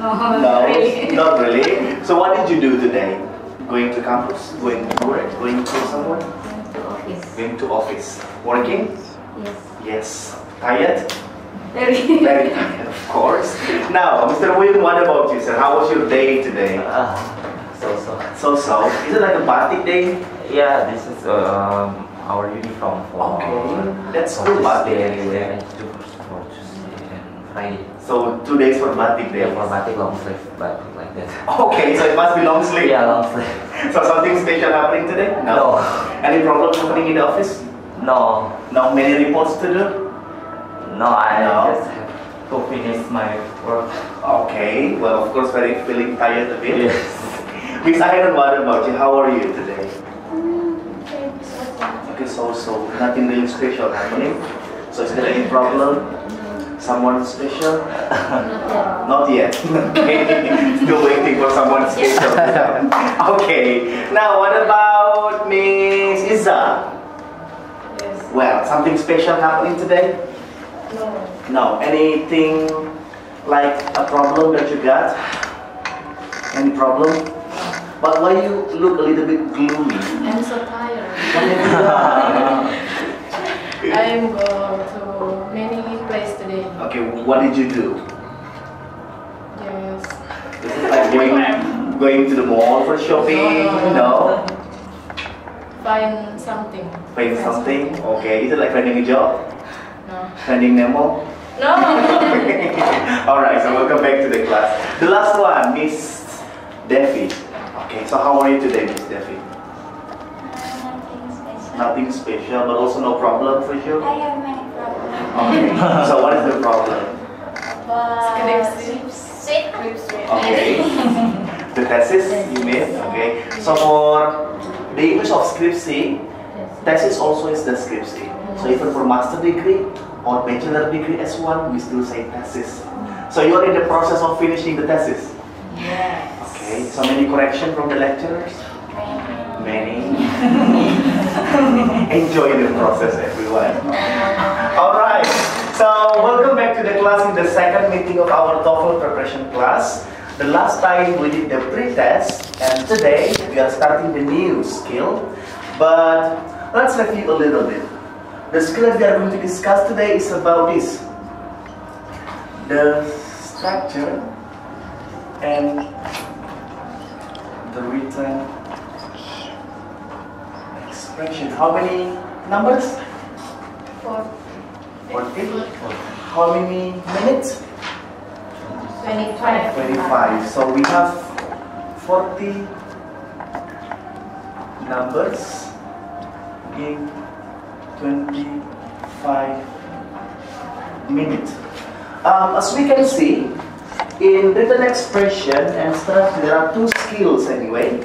No, No, really. not really. So what did you do today? Going to campus? Going to work? Going to somewhere? Going to office. Going to office. Working? Yes. Yes. Tired? Very. Very tired, of course. Now, Mr. William, what about you, sir? How was your day today? So. So. Is it like a batik day? Yeah, this is our uniform for. Okay, that's for good, this batik. day, for Tuesday and Friday. So 2 days for batik day. Yeah, for batik long sleeve, but like that. Okay, so it must be long sleeve. Yeah, long sleeve. So something special happening today? No. Any problem happening in the office? No, No, many reports to do? no, I No. just have to finish my work. Okay, well, of course, very feeling tired a bit. Yes. Miss Iron, what about you? How are you today? Okay, so nothing really special happening. So is there any problem? Someone special? Not yet. Okay, still waiting for someone special. Okay, now what about Miss Iza? Yes. Well, something special happening today? No. No. Anything like a problem that you got? Any problem? But why you look a little bit gloomy? I'm so tired. Okay, I'm going to many places today. what did you do? Yes. Is it like going to the mall for shopping? No. Find something. Find something? Okay. Is it like finding a job? No. Finding Nemo? No. Alright, so welcome back to the class. The last one, Miss Devi. Okay, so how are you today, Miss Devi? Nothing special. Nothing special, but also no problem for you? I have many problems. Okay, so what is the problem? But Sweet. Okay. The thesis you made? Okay. So for the English of Skripsi, thesis also is the Skripsi. So even for master degree or bachelor degree S1, we still say thesis. So you are in the process of finishing the thesis? Yes. Okay. So many correction from the lecturers? Many. Enjoy the process, everyone. Alright, so welcome back to the class in the second meeting of our TOEFL preparation class. The last time we did the pre-test, and today we are starting the new skill. But let's review a little bit. The skill that we are going to discuss today is about this: the structure and the written expression. How many numbers? 40. How many minutes? 25. 25. So we have 40 numbers in 25 minutes. As we can see, in written expression and structure, there are two skills anyway.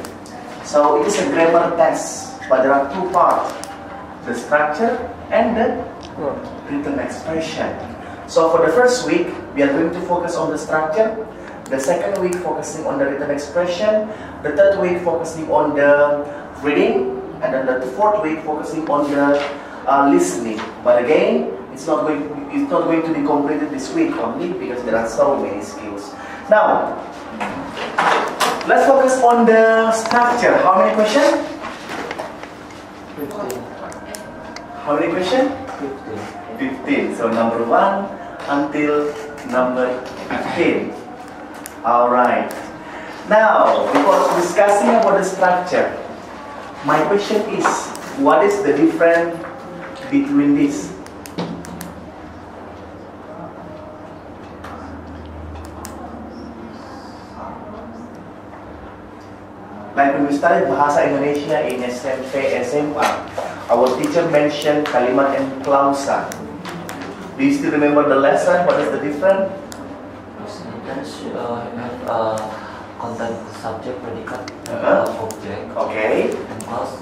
So it is a grammar test, but there are two parts: the structure and the written expression. So for the first week, we are going to focus on the structure. The second week focusing on the written expression. The third week focusing on the reading, and then the fourth week focusing on the listening. But again, it's not going to be completed this week only because there are so many skills. Now, let's focus on the structure. How many questions? 15. How many questions? 15. 15. So number 1 until number 15. Alright. Now, before discussing about the structure, my question is, what is the difference between this? Like when we studied Bahasa Indonesia in SMP, SMA, our teacher mentioned kalimat and klausa. Do you still remember the lesson? What is the difference? Have content subject, predicate, object. Okay. And clause.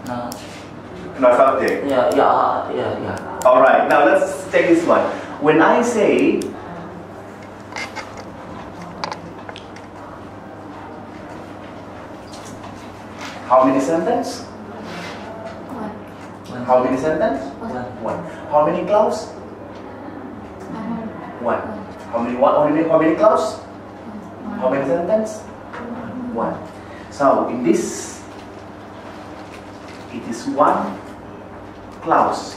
No. No subject. Yeah. Alright, now let's take this one. When I say how many sentences? One. How many sentences? One. How many clause? One. How many clause? How many sentences? One. So in this, it is one clause,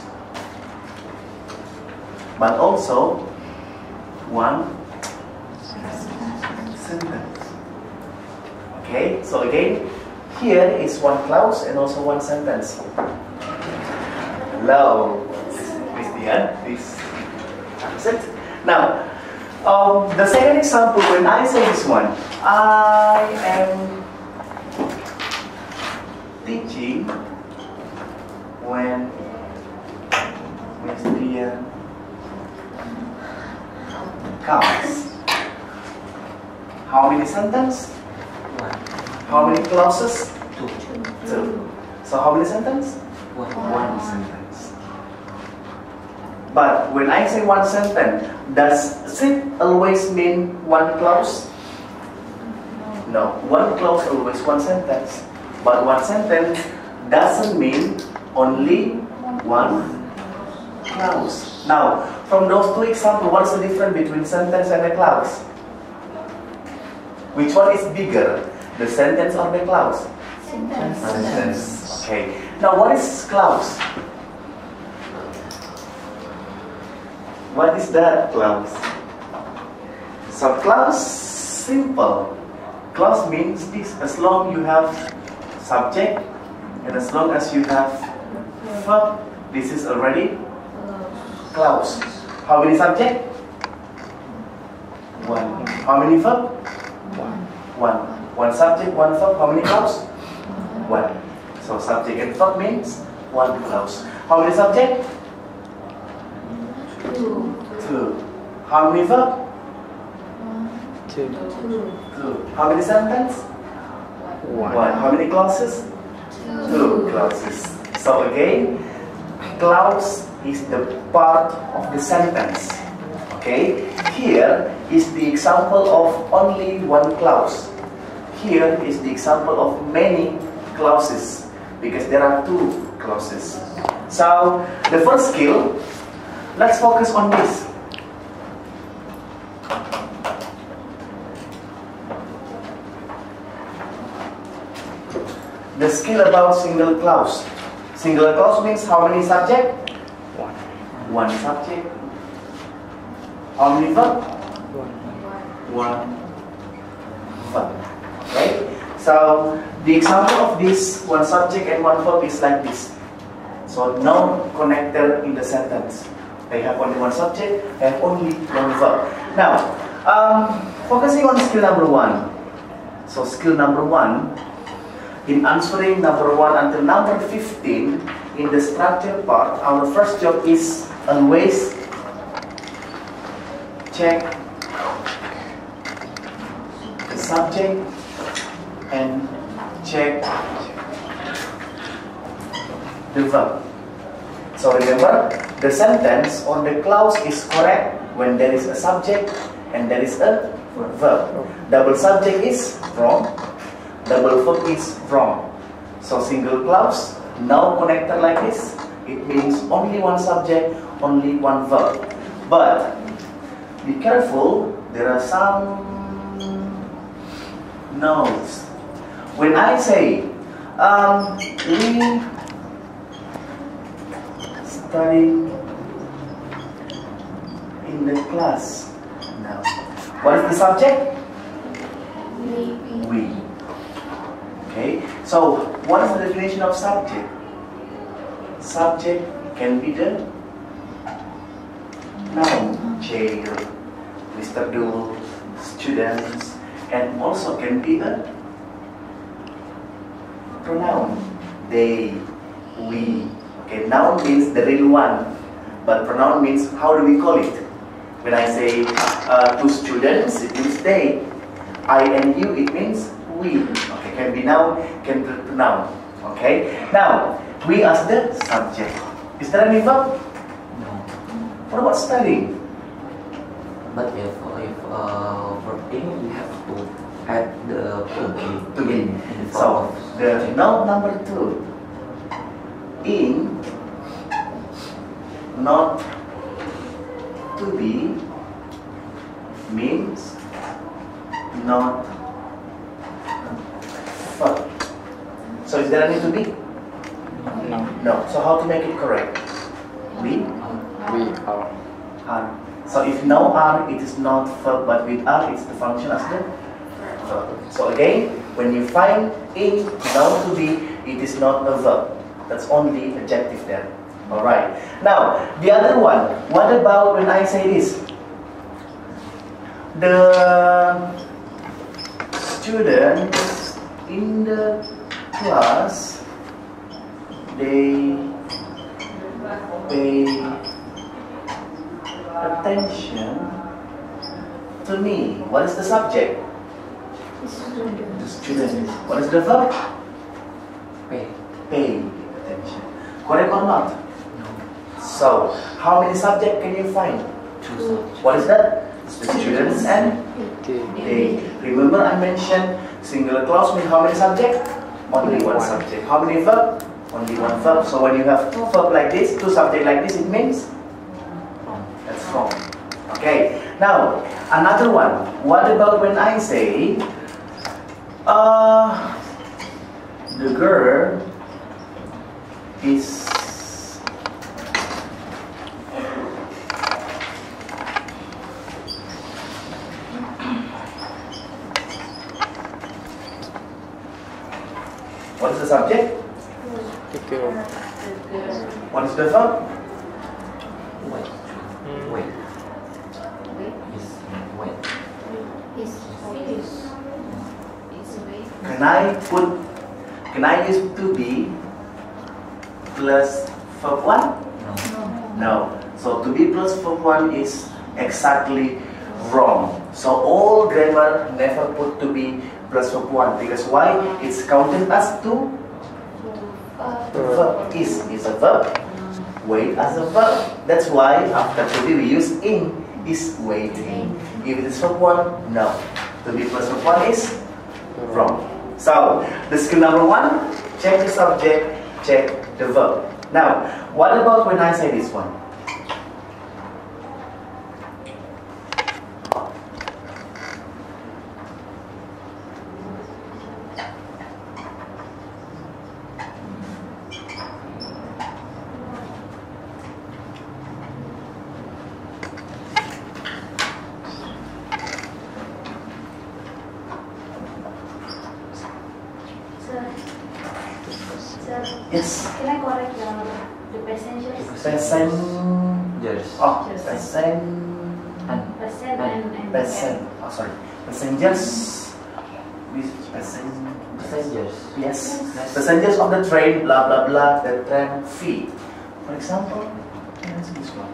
but also one sentence. Okay, so again, here is one clause and also one sentence. Hello, Christian, this is it. Now, the second example, when I say this one, I am teaching when Christian comes. How many sentences? One. How many clauses? Two. Two. So how many sentences? One. One sentence. But when I say one sentence, does it always mean one clause? No. One clause always one sentence. But one sentence doesn't mean only one clause. Now, from those two examples, what's the difference between sentence and a clause? Which one is bigger, the sentence or the clause? Sentence. Okay. Now, what is clause? What is that clause? So clause, simple. Clause means this: as long you have subject and as long as you have verb, this is already clause. How many subject? One. How many verb? One. One subject, one verb. How many clause? One. So subject and verb means one clause. How many subject? Two. How many verb? Two. Two. How many sentence? One. How many clauses? Two clauses. So again, clause is the part of the sentence. Okay. Here is the example of only one clause. Here is the example of many clauses because there are two clauses. So the first skill, let's focus on this. The skill about single clause. Single clause means how many subject? One. One subject. How many verb? One. One verb. Okay? So the example of this one subject and one verb is like this. So no connector in the sentence. They have only one subject, they have only one verb. Now, focusing on skill number one. So skill number one, in answering number 1 until number 15, in the structure part, our first job is always check the subject and check the verb. So remember, the sentence or the clause is correct when there is a subject and there is a verb. Double subject is wrong. Double verb is wrong. So single clause, no connector like this. It means only one subject, only one verb. But be careful, there are some notes. When I say we study in the class. Now, what is the subject? We. Okay, so what is the definition of subject? Subject can be the noun, chair, Mr. Dole, students, and also can be a pronoun, they, we. Okay, noun means the real one, but pronoun means how do we call it? When I say to students, it means they. I and you, it means we. Okay, can be noun, can be pronoun. Okay, now we as the subject. Is there any verb? No. What about studying? But if working, we have to add the to be in front So of the noun number 2, in, not to be, means not verb. So is there any to be? No. No. So how to make it correct? We are. are. So if no are, it is not verb, but with are, it's the function as the verb. So again, when you find in noun to be, it is not a verb. That's only adjective there. Alright. Now, the other one. What about when I say this? The students in the class, they pay attention to me. What is the subject? The student. What is the verb? Pay. Pay attention. Correct or not? No. So, how many subjects can you find? Two subjects. What is that? The students and They. they. Remember I mentioned singular clause means how many subjects? Only one subject. How many verb? Only one verb. So when you have two verb like this, two subject like this, it means that's wrong. Okay. Now another one. What about when I say the girl is what is the subject? The girl. What is the verb? Wait. Wait. Is wait. Can I use to be plus verb 1? No. No. So to be plus verb 1 is exactly wrong. So all grammar never put to be plus verb 1 because why? It's counted as two. The verb is a verb. Wait as a verb. That's why after to be we use in is waiting. If it is verb 1, no. To be plus verb 1 is wrong. So the skill number 1, check the subject, check the verb. Now, what about when I say this one? Yes. Can I correct the passengers? Present. Oh, Yes. present. Percent and Present. Oh, sorry. Passengers. Passengers. Yes. Passengers of the train. Blah blah blah. The tram fee. For example, let's this one.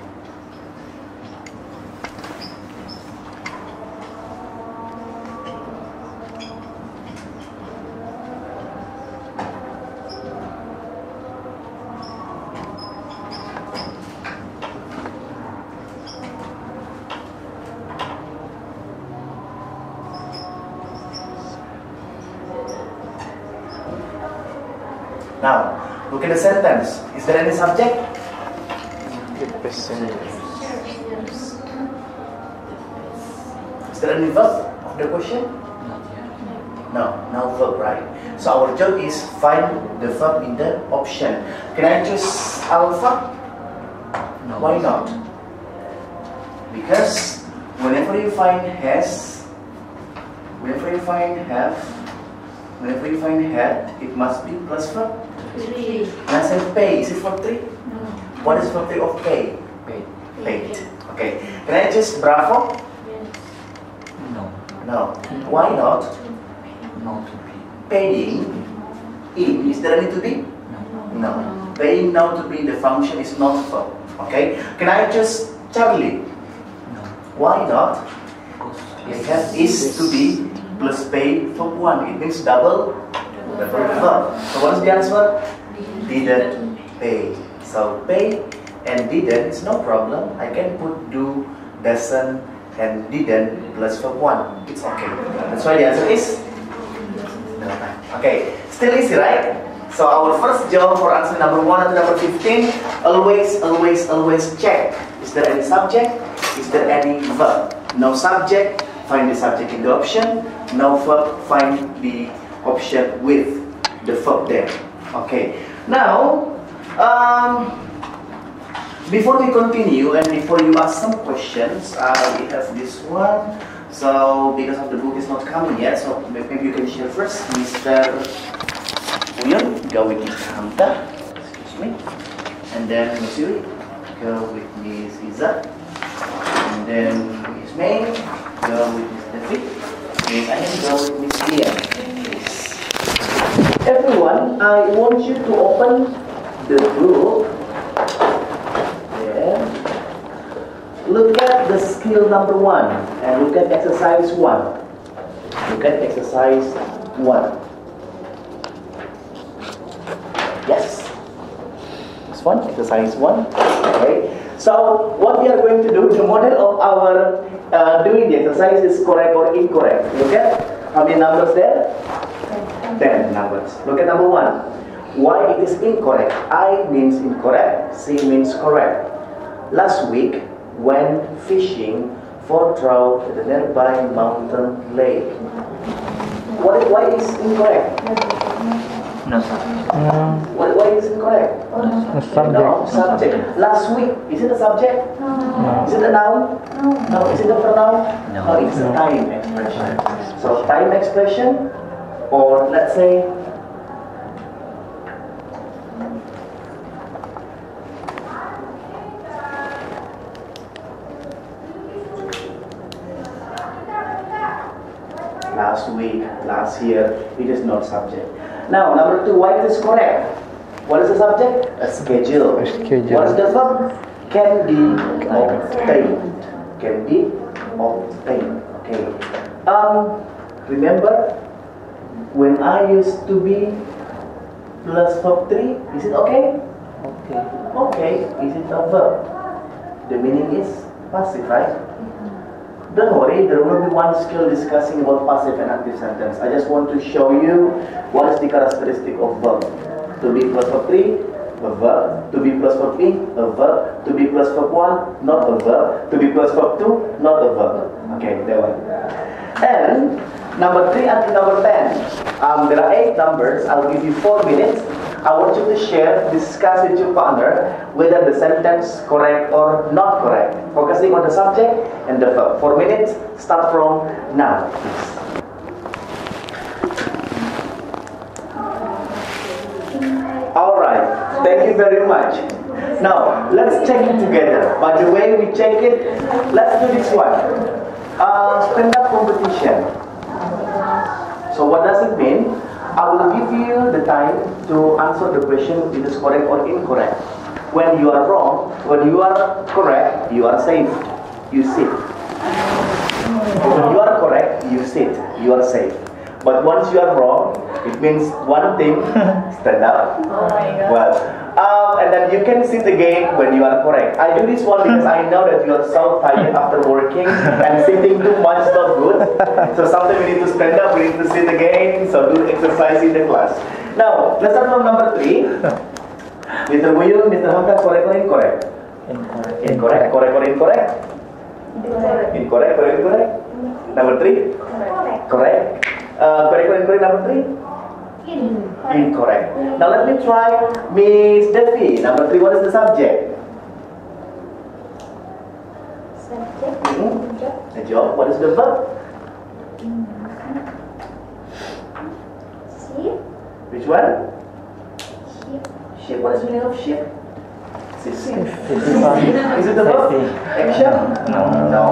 Now, look at the sentence. Is there any subject? The passenger. Is there any verb of the question? Not yet. No verb, right? So our job is find the verb in the option. Can I choose alpha? No. Why not? Because whenever you find has, whenever you find have, whenever you find had, it must be plus verb. Three. When I say pay, is it verb 3? No. What is verb 3 of pay? Paid. Paid. Okay. Can I choose bravo? No. No. Why not? No to be. Paying in. Is there any to be? No. No. Paying now to be the function is not verb. Okay. Can I choose Charlie? No. Why not? Because Because is to be plus pay verb 1. It means double verb. So what is the answer? Didn't pay. So pay and didn't is no problem. I can put do, doesn't, and didn't plus verb 1. It's okay. That's why the answer is no. Okay. Still easy, right? So our first job for answer number 1 and number 15, always check. Is there any subject? Is there any verb? No subject, find the subject in the option. No verb, find the option with the verb there. Okay. Now, before we continue and before you ask some questions, we have this one. So, because of the book is not coming yet, so maybe you can share first. Mr. Uyun, go with Mr. Hamta. Excuse me. And then Miss Yuri, go with Miss Iza. And then Miss May, go with Miss David. Miss Ayan, go with Miss Lia. Everyone, I want you to open the book. Yeah. Look at the skill number 1 and look at exercise 1. Look at exercise 1. Yes. This one, exercise 1. Okay. So what we are going to do, the model of our doing the exercise is correct or incorrect. Look at how many numbers there? 10 numbers. Look at number 1. Why it is incorrect? I means incorrect, C means correct. Last week, went fishing for trout at the nearby mountain lake. Why is incorrect? No, sir. Why is incorrect? Subject. No, subject. Last week, is it a subject? No. Is it a noun? No. Is it a pronoun? No. It's a time expression. So time expression, or let's say last week, last year, it is not subject. Now, number 2, why it is correct? What is the subject? A schedule. A schedule. What is the verb? Can be obtained. Can be obtained. Okay. Remember when I used to be plus verb 3? Is it okay? Okay. Okay. Is it a verb? The meaning is passive, right? Don't worry, there will be one skill discussing about passive and active sentence. I just want to show you what is the characteristic of verb. To be plus verb 3, a verb. To be plus verb B, a verb. To be plus verb 1, not a verb. To be plus verb 2, not a verb. Okay, that one. And number 3 until number 10. There are 8 numbers. I'll give you 4 minutes. I want you to share, discuss with your partner whether the sentence correct or not correct. Focusing on the subject and the verb. 4 minutes, start from now, please. Alright, thank you very much. Now, let's check it together. By the way we check it, let's do this one. Stand-up competition. So what does it mean? I will give you the time to answer the question if it is correct or incorrect. When you are wrong, when you are correct, you are safe. You sit. When you are correct, you sit. You are safe. But once you are wrong, it means one thing, stand up. Oh my God. Well, and then you can sit again when you are correct. I do this one because I know that you are so tired after working and sitting too much is not good. So sometimes we need to stand up, we need to sit again, so do exercise in the class. Now, let's start from number 3. Mr. Buyun, Mr. Hamka, correct or incorrect? Incorrect. Incorrect, correct or incorrect? Incorrect, correct, incorrect? Number 3? Correct. Correct. Correct or incorrect, number 3? Incorrect. Now let me try Miss Devi. Number 3, what is the subject? Subject. A job. What is the verb? Sheep. Which one? Sheep. Sheep. What is the meaning of sheep? Sissy. Is Is it the verb? Action? No.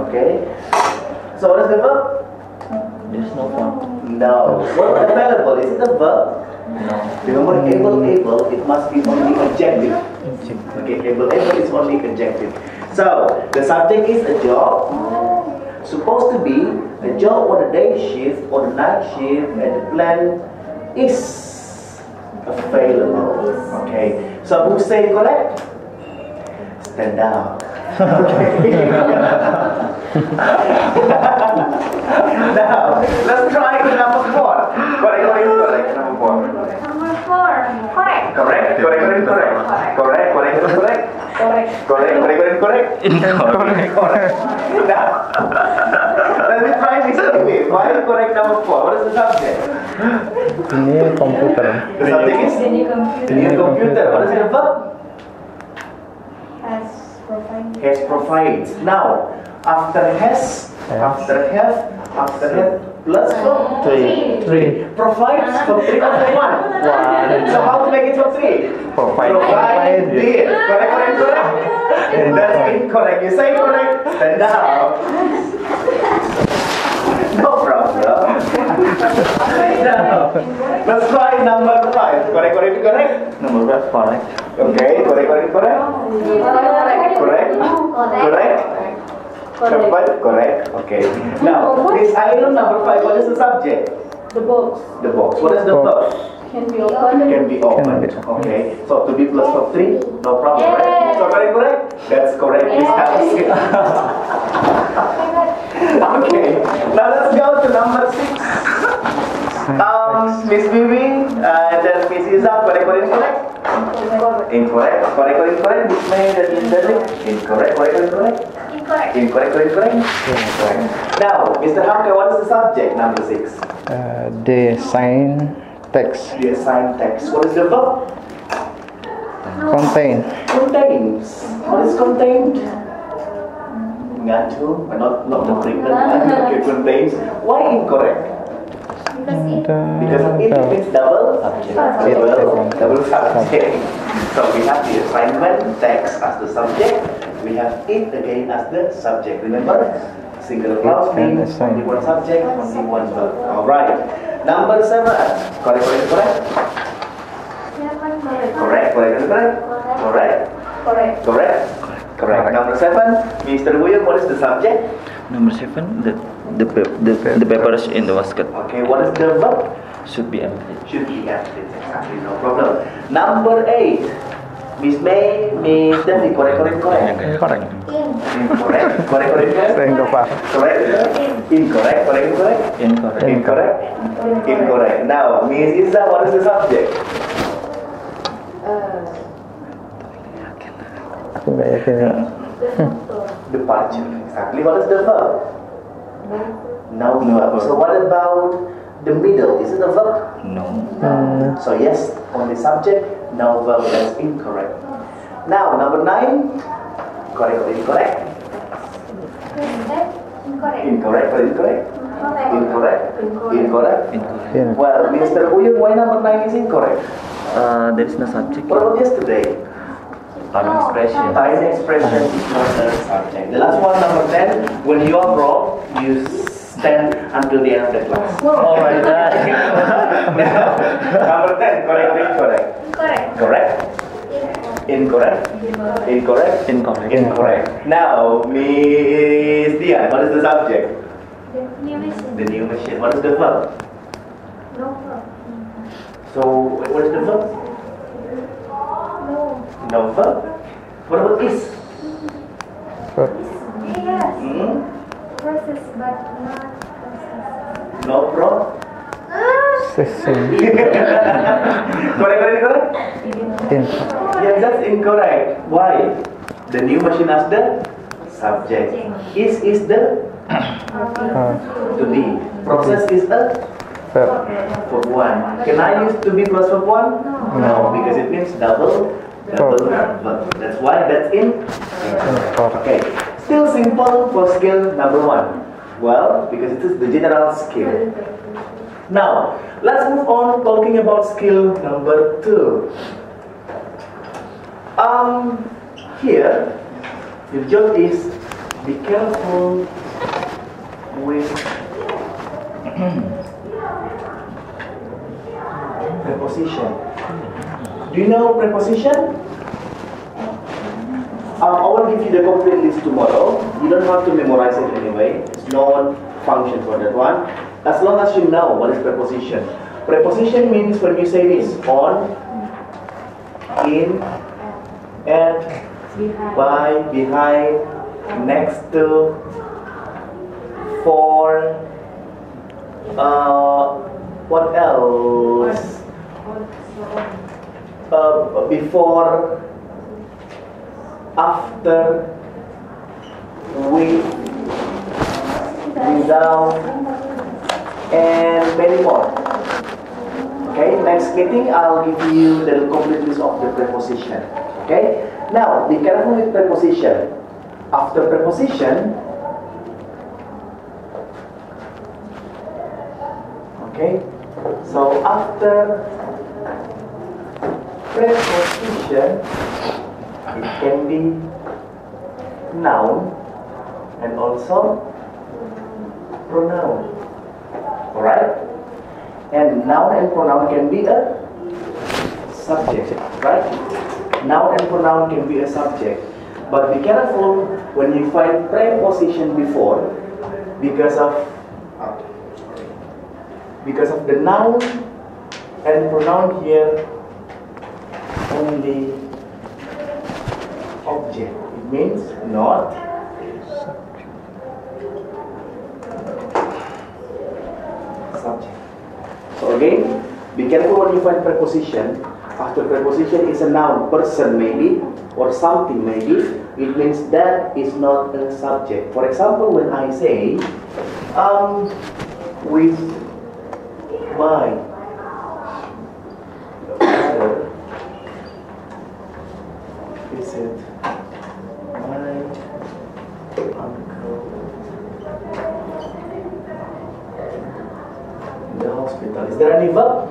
Okay. So what is the verb? There's no verb. No. What available? Is it a verb? No. Remember, able, it must be only adjective. Okay, able is only adjective. So, the subject is a job. Supposed to be a job on the day shift or the night shift, and the plan is available. Okay. So, who say correct? Stand up. Okay. Now, let's try number 4. Correct or incorrect? Number 4. Number 4. Correct. Correct, correct or incorrect? Correct, correct or incorrect? Correct. Correct. Incorrect. Now, let me try this anyway. Why correct number 4? What is the subject? Ini komputer. The subject is The new computer. the new computer. What is the verb? Has provided. Has provides. Now, after has, after have plus verb Three. provides verb 3 or verb 1. So how to make it verb 3? Provide did. Correct. That's incorrect. You say correct, stand up. No problem. Now, let's try number 5. Correct. Number 5, correct. Okay, correct. Correct. Okay. Now, this item number 5, what is the subject? The box The box. What is the verb? can be opened. Can be opened. Okay. So to be plus verb 3, no problem, right? So correct? That's correct. It's absolutely. Okay. Now let's go to number 6. Miss Vivi and then Miss Iza, correct? Incorrect. Miss May and Miss Darling, incorrect. Incorrect. Now, Mr. Hamka, what is the subject? Number 6. The sign text. The assigned text. What is the verb? Contain. Contains. What is contained? Ngatu, not the pregnant. Okay, contains. Why incorrect? Because it means double subject. So we have the assignment text as the subject. We have it again as the subject. Remember, single clause means only one subject, only one verb. All right. Number 7. Correct. Number 7. Mr. William, what is the subject? Number 7, the papers in the basket Okay, what is the verb? should be empty. Should be empty. Exactly, no problem. Number 8. Miss May, Miss Devi, correct. Correct. Correct. Saya paham. Correct. Incorrect. Now, Miss Iza, what is the subject? Aku nggak yakin. Departure. Exactly. What is the verb? No. So what about the middle? Is it a verb? No. So yes, on the subject, no verb. That's incorrect. Now, number 9. Correct. Incorrect. Well, Mr. Uyung, why number 9 is incorrect? There is no subject. What about yesterday? Time expression. Time expression is not a subject. The last one, number 10. When you are wrong, you stand until the end of the class. Oh my God. Number 10. Correct. Incorrect. Now, Miss Dian, what is the subject? The new machine. What is the verb? So, what is the verb? No verb. What about is? Process, but not process. No pro? Session. Correct? Yes, that's incorrect. Why? The new machine has the subject. Is the to be. Process is a Verb. verb 1. Can I use to be plus verb 1? No, because it means double verb. That's why that's incorrect. Okay. Still simple for skill number 1. Well, because it is the general skill. Now, let's move on talking about skill number 2. Here, the job is be careful with preposition. Do you know preposition? I will give you the complete list tomorrow. You don't have to memorize it anyway. It's no function for that one. As long as you know what is preposition. Preposition means when you say this: on, in, at, by, behind, next to, for, what else? Before, after, with, without, and many more. Okay, next meeting I'll give you the complete list of the preposition. Okay, now be careful with preposition. After preposition, okay, so after preposition, it can be noun and also pronoun. Alright? And noun and pronoun can be a subject, right? Noun and pronoun can be a subject. But be careful when you find preposition before, because of the noun and pronoun here only object. It means not subject. So again, be careful when you find preposition. After preposition is a noun, person maybe, or something maybe, it means that is not a subject. For example, when I say, with my father, visit my uncle in the hospital. Is there any verb?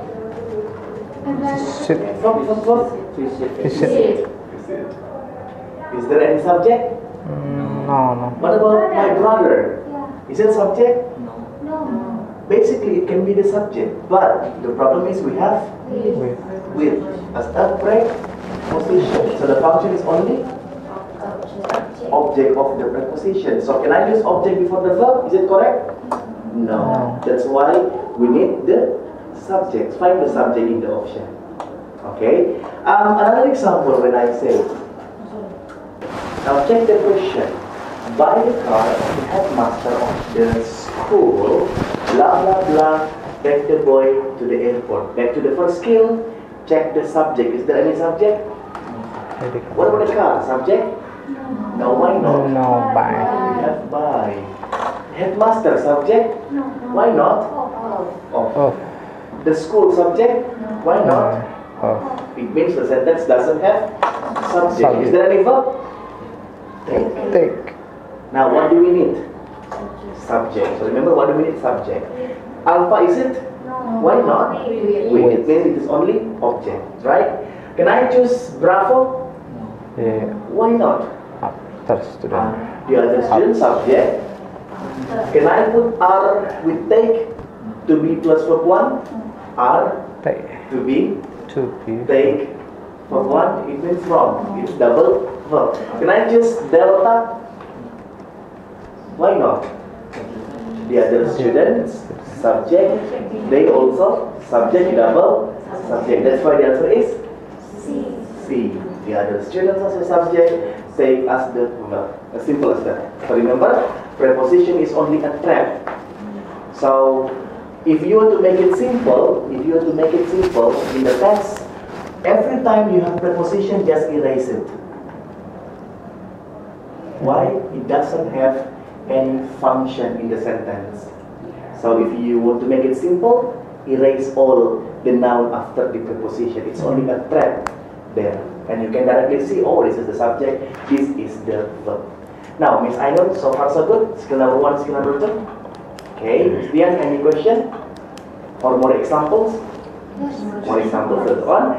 Sit. Verb? Visit. Is there any subject? No. What about my brother? Is it subject? No. Basically, it can be the subject, but the problem is we have with as a preposition. So the function is only object of the preposition. So can I use object before the verb? Is it correct? No. That's why we need the subject. Find the subject in the option. Okay. Another example when I say, now check the question. Buy the car of the headmaster of the school, blah blah blah, take the boy to the airport. Back to the first skill, check the subject. Is there any subject? What about the car? Subject? No, why not? No, We buy. have buy. Headmaster subject? Why not? Of. The school subject? Why not? Of. It means the sentence doesn't have subject. Is there any verb? Take. Take. Now what do we need? Subject. So remember, what do we need? Subject. Alpha, is it? Why not? With. It means it is only object, right? Can I choose Bravo? Yeah. Why not? After student. The other student subject. Can I put R with take to be plus verb 1? R Take. to be To be. take verb 1, it means from. It's double verb. Can I choose delta? Why not? The other students subject, they also subject, double subject. That's why the answer is C. The other students as a subject, take as the verb. As simple as that. So remember, preposition is only a trap. So if you want to make it simple, in the text, every time you have preposition, just erase it. Why? It doesn't have any function in the sentence. So if you want to make it simple, erase all the noun after the preposition. It's only a trap there. And you can directly see, oh, this is the subject, this is the verb. Now, Miss Ainun, so far so good? Skill number 1, skill number 2? Okay, Miss Dian, any question? Or more examples? More examples later on.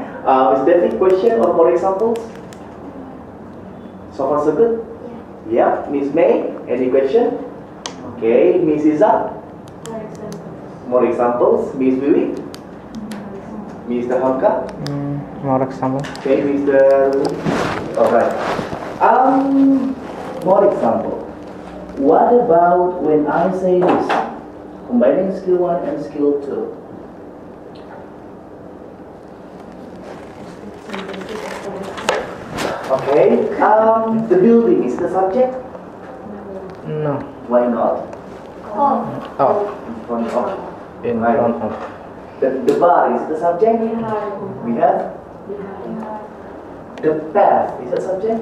Miss Devi, question or more examples? So far so good? Yeah. Miss May, any question? Okay, Miss Iza? More examples. Miss Vivi? Mr. Hamka? More example. Okay, Mr. Alright. More example. What about when I say this? Combining skill 1 and skill 2. Okay. The building is the subject? No. Why not? Of. In front of. In Right. front of. The bar is the subject? We have? The path is the subject?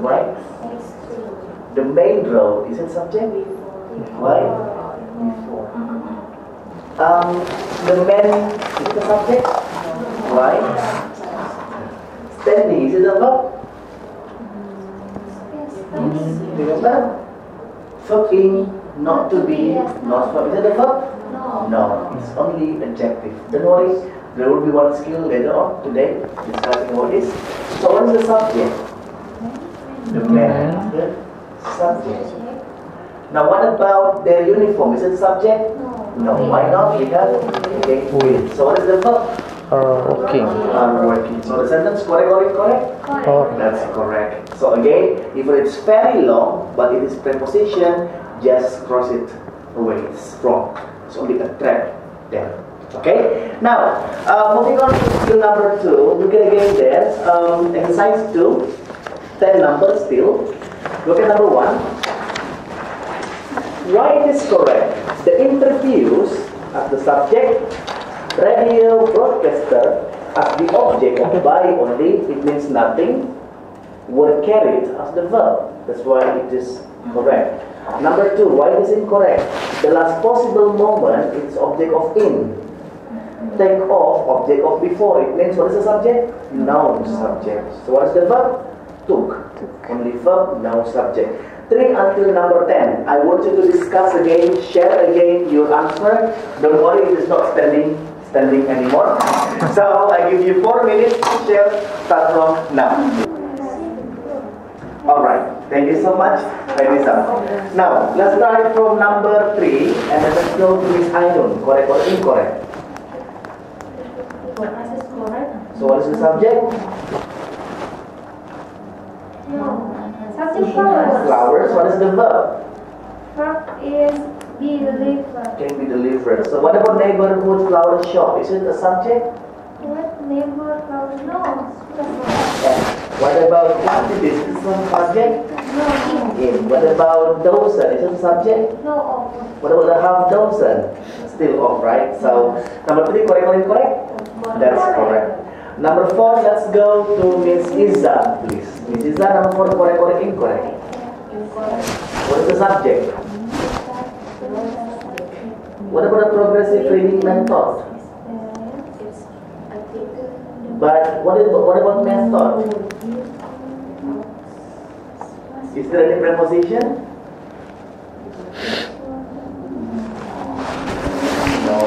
Right? The main road is it subject? Why? Before. The man is it a subject? Why? Standing is it a verb? Remember? Verb in, not to be, not verb. Is it a verb? No, it's only adjective. Don't worry, there will be one skill later on today discussing about this. So what is the subject? The man, the subject. Now what about their uniform? Is it subject? No. Why not? Because they with. So what is the verb? Working. Working. So the sentence correct or incorrect? Correct. That's correct. So again, if it's very long but it is preposition, just cross it away. It's wrong. It's only a trap there. Okay? Now, moving on to skill number 2. Look at again there. Exercise 2. 10 numbers still. Look at number 1. Why it is correct? The interviews as the subject, radio broadcaster as the object of by only, it means nothing, were carried as the verb. That's why it is correct. Number 2, why it is incorrect? The last possible moment is object of in. Take off, object of before. It means what is the subject? Noun subject. So what is the verb? Took. Only verb, noun subject. 3 until number 10. I want you to discuss again, share again your answer. Don't worry, it is not standing anymore. So I give you 4 minutes to share. Start from now. Alright, thank you so much. Now, let's start from number 3 and then let's go to Miss Ainun. Correct or incorrect? So what is the subject? Subject flowers. Flowers. What is the verb? Verb is be delivered. Can be delivered. So what about neighborhood flower shop? Is it a subject? What neighbor flowers? No. What about quantities? Is it a subject? No. In. What about dozen? Is it a subject? No. What about the half dozen? Still off, right? So number 3, correct or incorrect? That's correct. Number 4, let's go to Miss Iza, please. Miss Iza, number 4, correct or incorrect? What is the subject? What about the progressive reading method? But what about method? Is there any preposition? No.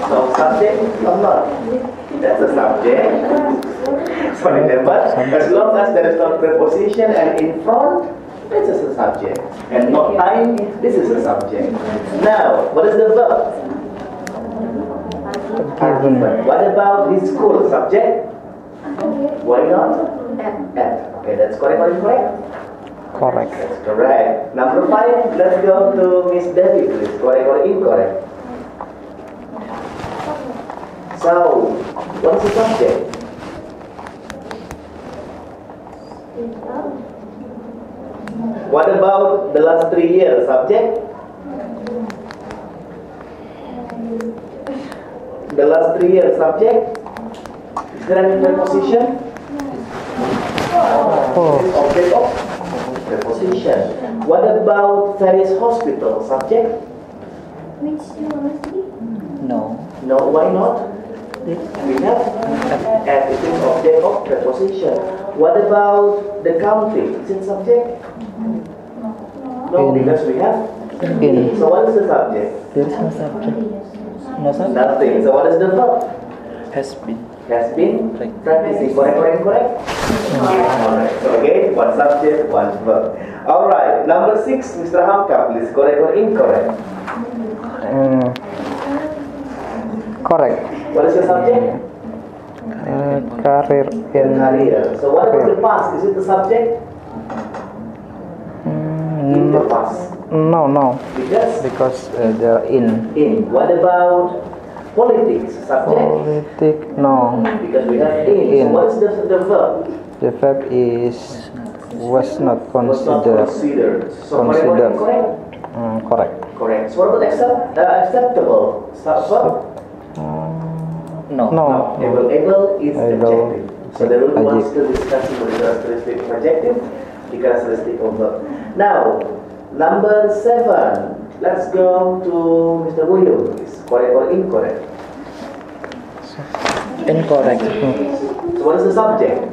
So subject or not? That's a subject. So remember, as long as there is no preposition and in front, this is a subject. And not time, this is a subject. Now, what is the verb? Given. What about this school subject? Why not? At. Okay, that's correct or incorrect? Correct. That's correct. Number 5, let's go to Miss Debbie, please. Correct or incorrect? So, what is the subject? What about the last 3 years subject? The last 3 years subject? Is there any preposition? Object of preposition. What about Ferris Hospital subject? Which university? No. No, why not? We have at it is object of preposition. What about the country? Is it subject? No, In. because we have In. So what is the subject? There is no subject. No subject. Nothing. So what is the verb? Has been. Has been practicing. Correct or incorrect? Alright. So again, one subject, one verb. Alright. Number 6, Mr. Hamka, please. Correct or incorrect? Correct. What is the subject? Career in. Career. So what about the past? Is it the subject? In the past. No. Because They're in. in. What about politics? Subject? Politic. No. Because we have in. So what is the verb? The verb is was not Was not considered. considered. So correct or Considered. incorrect? Correct. Correct. So what about acceptable? Verb? No. No. Able is Able. adjective. So there will be one Adjective. still discussing what is the characteristic of adjective. the characteristic of verb. Now, number 7. Let's go to Mr. Buyu, please. Correct or incorrect? Incorrect. So what is the subject?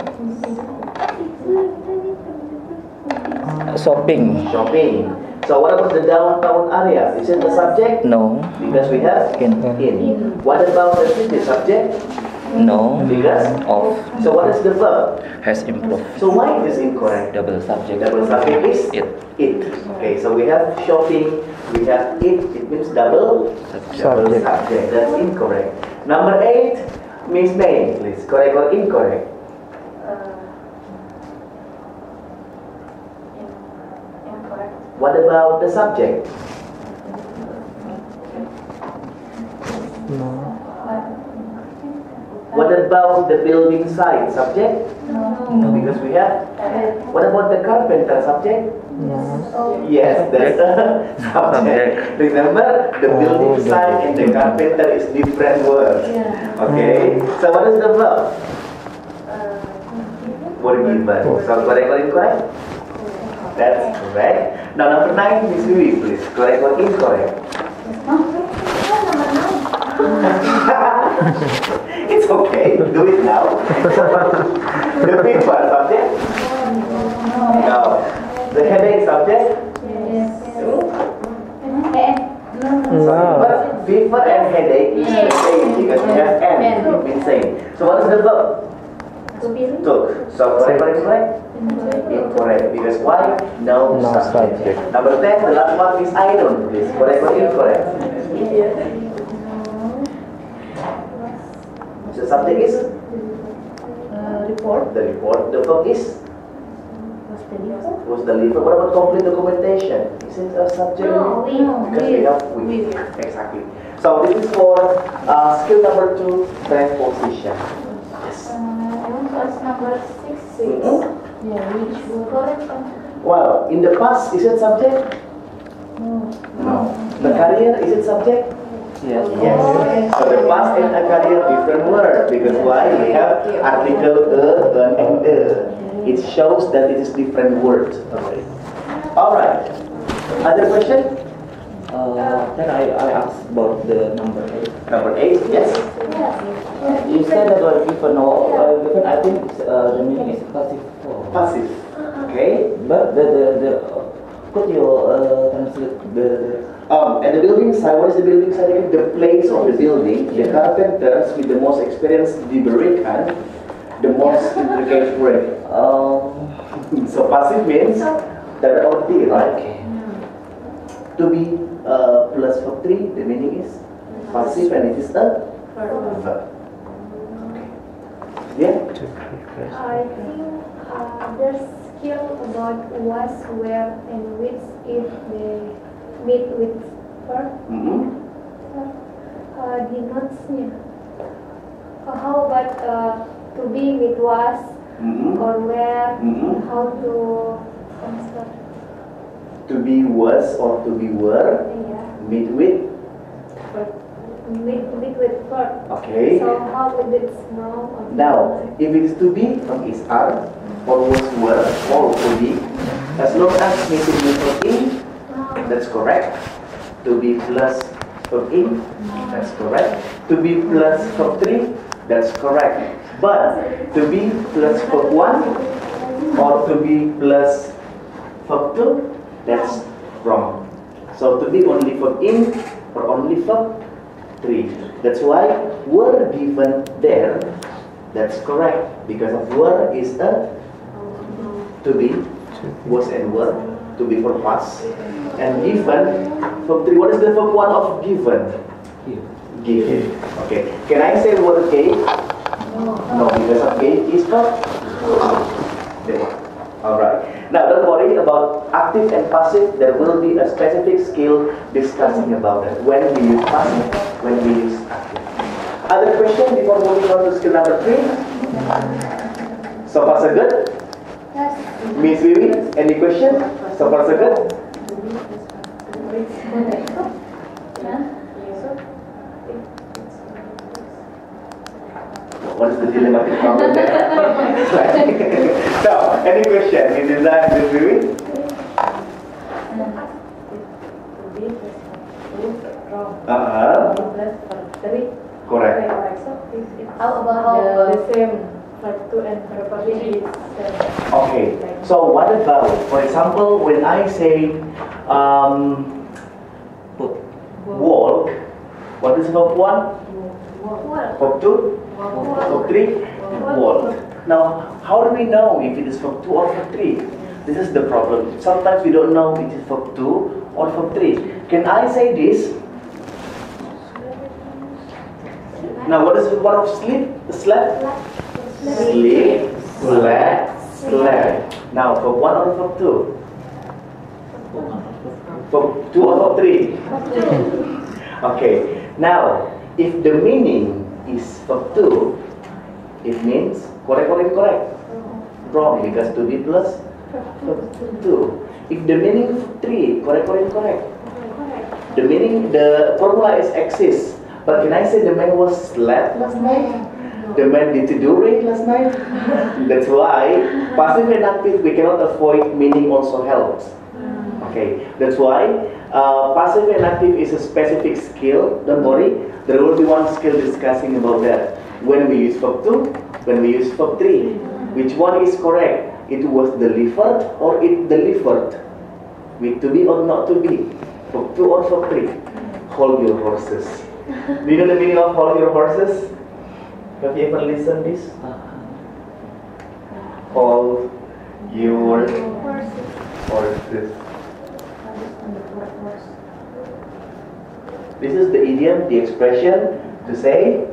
Shopping. Shopping. So what about the downtown area? Is it the subject? No. Because we have In. What about the city subject? No. Because Of. So what is the verb? Has improved. So why it is incorrect? Double subject. Double subject is It. it. Okay, so we have shopping, we have it. It means double Subject. subject. That's incorrect. Number 8, Miss May, please. Correct or incorrect? Incorrect. What about the subject? No. What about the building site subject? No. Because we have. What about the carpenter subject? No. Yes, that's a subject. Remember, the building site and the carpenter is different words. Okay, so what is the verb? Were given. So correct or incorrect? That's correct. Now number 9, Miss Vivi, please. Correct or incorrect? It's okay. Do it now. The paper subject? No. The headache subject? No. But fever and headache is the same because we have N. It means same. So what is the verb? Took. So correct or incorrect? Incorrect. Because why? No, No subject. subject. Number 10, the last one is iron, please. Correct or incorrect? The subject is? Report. The report. The verb is? Was delivered. What about complete documentation? Is it a subject? No, Because we have with. Exactly. So this is for skill number 2, preposition. Yes. I want to ask number 6. Yeah, which word? Well, in the past, is it subject? No. The career, is it subject? Yes. Yes. So the past and a career different word because why? We have article and the. It shows that it is different words. Okay. All right. Other question? Then I asked about the number 8. Number 8. Yes. You said that was given or given. I think the meaning is passive form. Passive. Okay. But the could you translate the At the building site, what is the building site again? The place of the building. The carpenters with the most experience diberikan the most intricate work. So passive means that or be, right? Okay. To be plus verb 3, the meaning is passive and it is a verb. Okay. Yeah? I think there's skill about was, where, and which if they meet with verb. Denotes-nya. How about to be with was or where? How to construct? To be was or to be were. Yeah. Meet with. Meet with verb. Okay. So how would it now? Now, if it is to be, is are, or was were, or to be, as long as meeting with verb in, that's correct. To be plus verb in, that's correct. To be plus verb 3, that's correct. But to be plus verb 1 or to be plus verb 2, that's wrong. So to be only verb in or only verb 3. That's why were given there, that's correct. Because of were is a to be, was and were, to be for past. And given, verb 3, what is the verb 1 of given? Give. Okay. Can I say word gave? No, because of gave is verb. Alright. Now don't worry about active and passive. There will be a specific skill discussing about it. When we use passive, when we use active. Other question before moving on to skill number 3? So far so good? Yes. Miss Vivi, any question? So far so good? What is the dilemmatic problem there? So, any question? Is that this viewing? Correct. How about the same verb 2 and verb 3 is same? Okay. So what about, for example, when I say walk, what is verb 1? Verb 2? Verb 3? Walk. Now, how do we know if it is verb 2 or verb 3? This is the problem. Sometimes we don't know if it is verb 2 or verb 3. Can I say this? Now, what is the word of sleep? Slept? Sleep, slept, slept. Now, verb 1 or verb 2? Verb 2 or verb 3? Okay. Now, if the meaning is verb 2, it means correct or incorrect? Wrong, because 2b plus verb 2. If the meaning is 3, correct or incorrect? The meaning, the formula is exists. But can I say the man was slept last night? The man did do it last night? That's why passive and active, we cannot avoid meaning also helps. Okay, that's why passive and active is a specific skill. Don't worry, there will be one skill discussing about that. When we use verb 2, when we use verb 3, which one is correct? It was delivered or it delivered? With to be or not to be? Verb 2 or verb 3? Hold your horses. Do you know the meaning of hold your horses? Have you ever listened this? Hold your horses. This is the idiom, the expression to say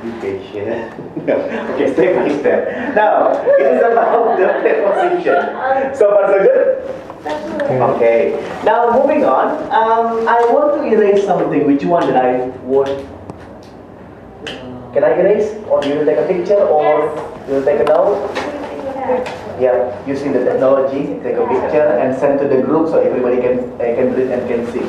be patient. Okay, step by step. Now, it is about the preposition. So far so good? Okay. Now moving on, I want to erase something. Which one did I want? Can I erase? Or do you take a picture? Or do you take a note? Yeah, using the technology, take a picture and send to the group so everybody can read and can see.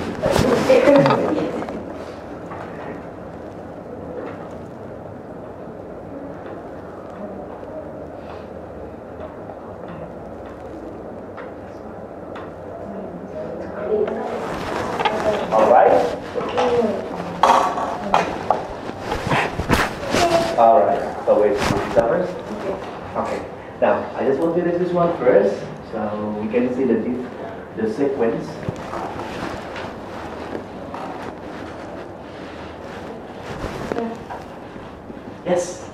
Alright, so wait, first? Okay. Now, I just want to erase this one first, so we can see the sequence. Yes?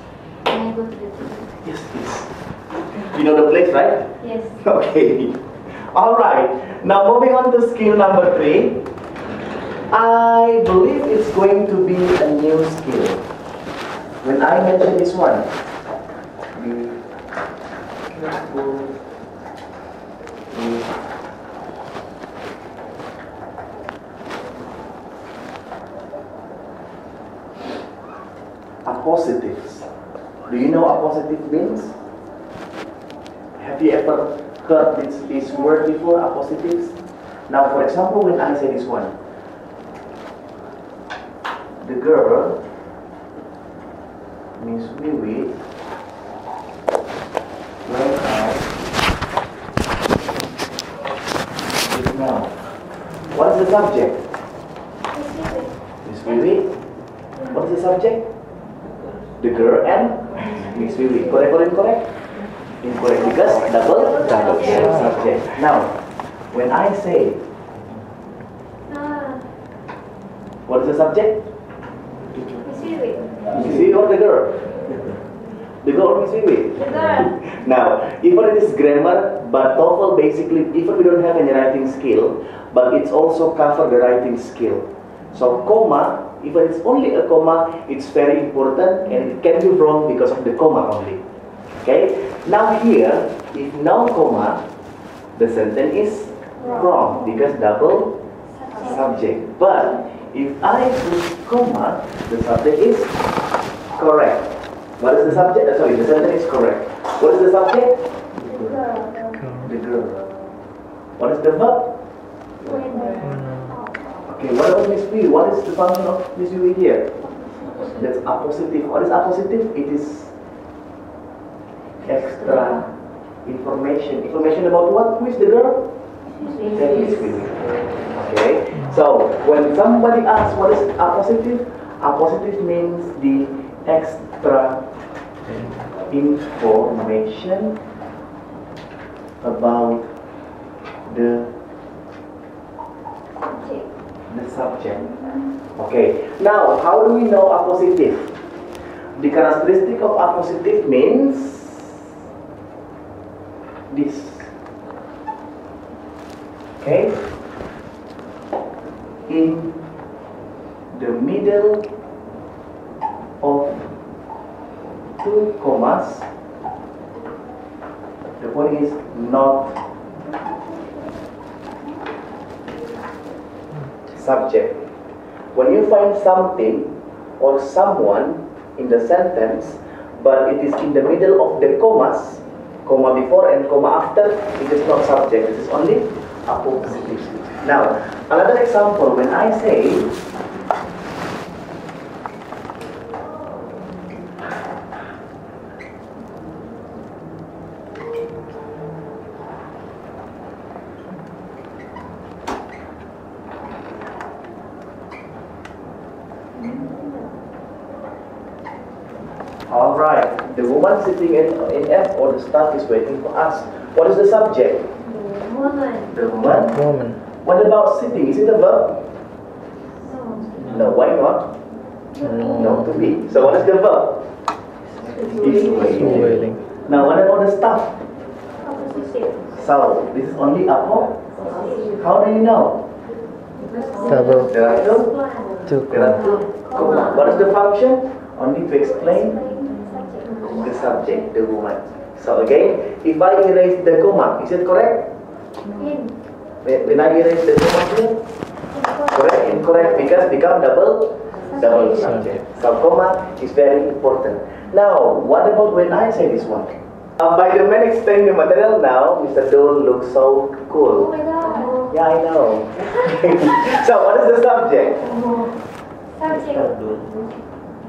Can I go to the Yes, please. You know the place, right? Yes. Okay. Alright. Now, moving on to skill number 3. I believe it's going to be a new skill. When I mention this one, be careful with appositives. Do you know appositive means? Have you ever heard this word before, appositives? Now, for example, when I say this one, the girl, Miss Wiwi, went out just now. What is the subject? Miss Wiwi. What is the subject? The girl and Miss Wiwi. Correct or incorrect? Incorrect because double subject. Now, when I say, what is the subject? Miss Wiwi or the girl? The girl or Miss Wiwi? The girl. Now, even it is grammar, but TOEFL basically, even we don't have any writing skill, but it's also cover the writing skill. So, comma, even it's only a comma, it's very important and it can be wrong because of the comma only. Okay? Now here, if no comma, the sentence is wrong because double subject. But if I put comma, the subject is correct. What is the subject? Sorry, the sentence is correct. What is the subject? The girl. What is the verb? Okay, Okay, what about Miss P? What is the function of Miss U here? That's appositive. What is appositive? It is extra information. Information about what? Who is the girl? That is Miss P. Okay. So when somebody asks what is appositive, appositive means the extra information about the subject. Okay. Now, how do we know appositive? The characteristic of appositive means this. Okay. In the middle of two commas, the point is not subject. When you find something or someone in the sentence, but it is in the middle of the commas, comma before and comma after, it is not subject. It is only appositive. Now, another example, when I say alright, the woman sitting in F or the staff is waiting for us. What is the subject? Woman. The woman. Woman. What about sitting? Is it a verb? No, why not? No, to be. So what is the verb? Is waiting. Now what about the staff? Oppositive. So this is only apo. How do you know? Double. There are two. Two. There are two. Comma. What is the function? Only to explain the subject, the woman. So again, if I erase the comma, is it correct? When I erase the comma here, correct, incorrect, because become double subject. So comma is very important. Now, what about when I say this one? By the man explaining the material now, Mr. Dole looks so cool. Oh my god. Yeah, I know. So what is the subject? Subject.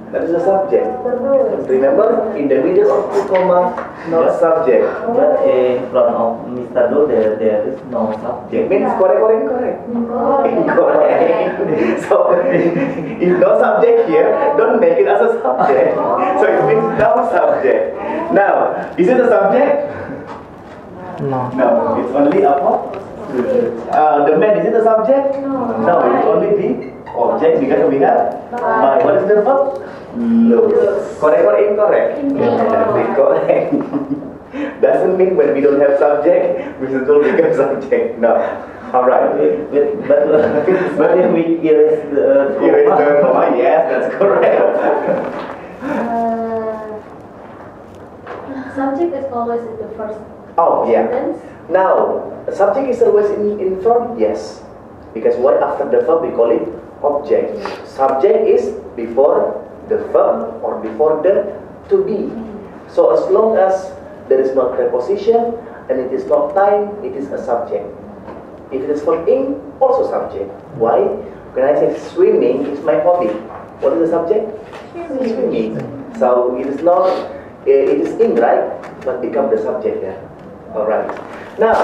That is the subject. Remember, in the middle of two comma, not subject. But in front of Mr. Do, there is no subject. Means correct or incorrect? Incorrect. So, if no subject here, don't make it as a subject. So it means no subject. Now, is it a subject? No. No, it's only a what? The man, is it a subject? No, it's only the object because we have by. What is the verb? Looks. Correct or incorrect? Incorrect. Doesn't mean when we don't have subject, we still become subject. No. Alright. But if we erase the comma, yes, that's correct. Subject is always in the first Oh, yeah. sentence. Now, subject is always in front, yes. Because what after the verb we call it object. Subject is before the verb or before the to be. So as long as there is not preposition and it is not time, it is a subject. If it is from in, also subject. Why? When I say swimming, it's my hobby. What is the subject? Swimming. So it is not, it is in, right? But become the subject there. Alright. Now,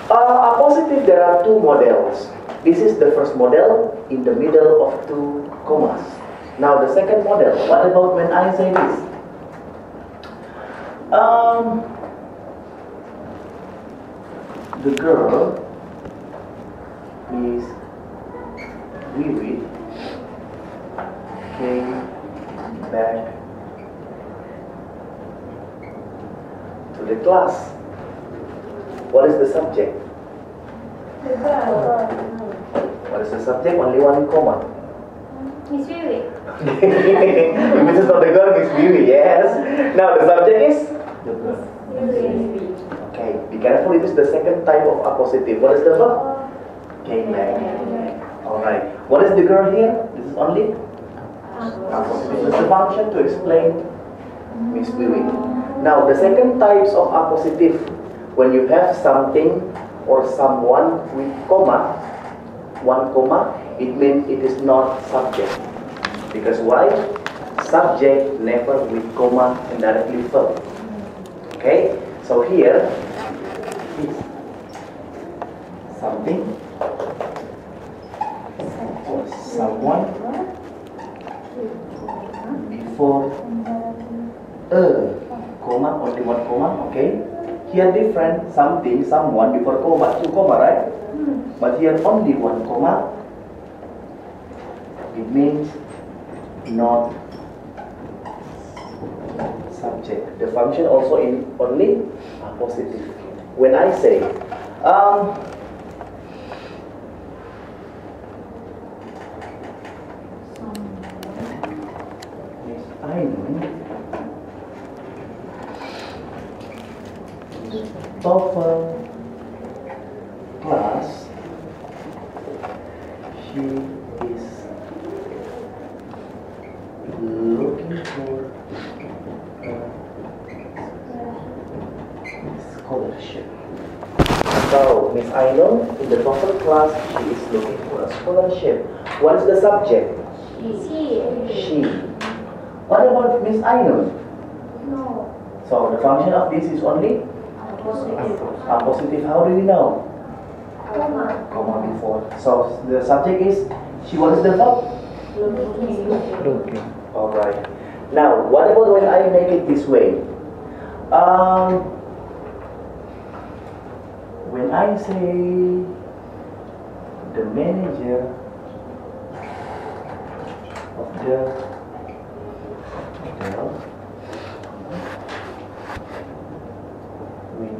appositive, there are two models. This is the first model in the middle of two commas. Now the second model, what about when I say this? The girl is vivid, came back to the class. What is the subject? What is the subject? Only one comma. Miss Vivi. If it is not the girl, Miss Vivi, yes. Now the subject is? Okay, be careful, it is the second type of appositive. What is the verb? Came back. Alright. What is the girl here? This is only? Appositive. This is the function to explain Miss Vivi. Now the second types of appositive, when you have something or someone with comma, one comma, it means it is not subject. Because why? Subject never with comma and directly verb. Okay? So here is something or someone before a comma, only one comma, okay? Here different, something, someone before comma, two comma, right? But here only one comma. It means not subject. The function also in only positive. When I say I TOEFL class, she is looking for a scholarship. So, Miss Ainun, in the TOEFL class, she is looking for a scholarship. What is the subject? She. What about Miss Ainun? No. So, the function of this is only a positive. How do we know? Comma before. So, the subject is she. What is the verb? Looking. Alright. Now, what about when I make it this way? When I say the manager of the hotel with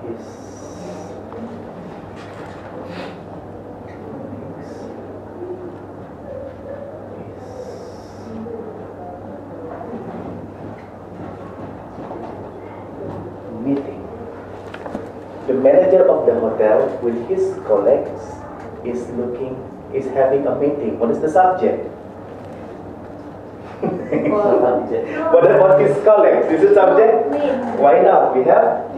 his meeting. The manager of the hotel with his colleagues is having a meeting. What is the subject? What about his colleagues? Is it subject? Why not? We have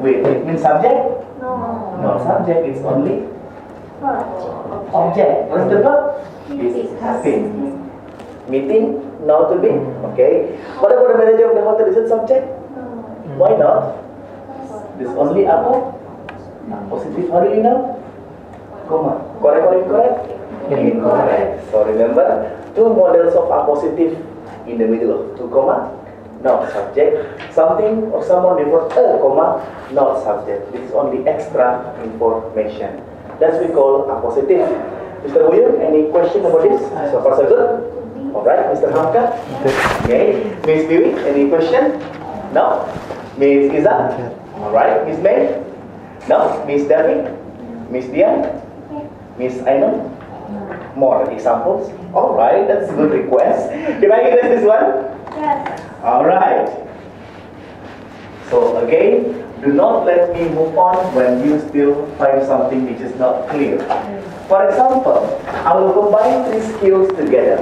with. It means subject? No. No subject, it's only object. What is the verb? Is having. Meeting, now to be. Okay. What about the manager of the hotel? Is it subject? Why not? This only apa? Positive. How do you know? Comma. Correct or incorrect? Incorrect. So remember, two models of appositive in the middle of two comma, not subject. Something or someone before a comma, not subject. This is only extra information. That's we call appositive. Mr. Buyun, any question about this? So far so good? Alright, Mr. Hamka? Okay. Miss Biwi, any question? No? Miss Iza? Alright, Miss May? No? Miss Devi? Miss Dian? Miss Ainun? More examples? Alright, that's a good request. Can I get this one? Yes. Alright. So again, do not let me move on when you still find something which is not clear. For example, I will combine three skills together.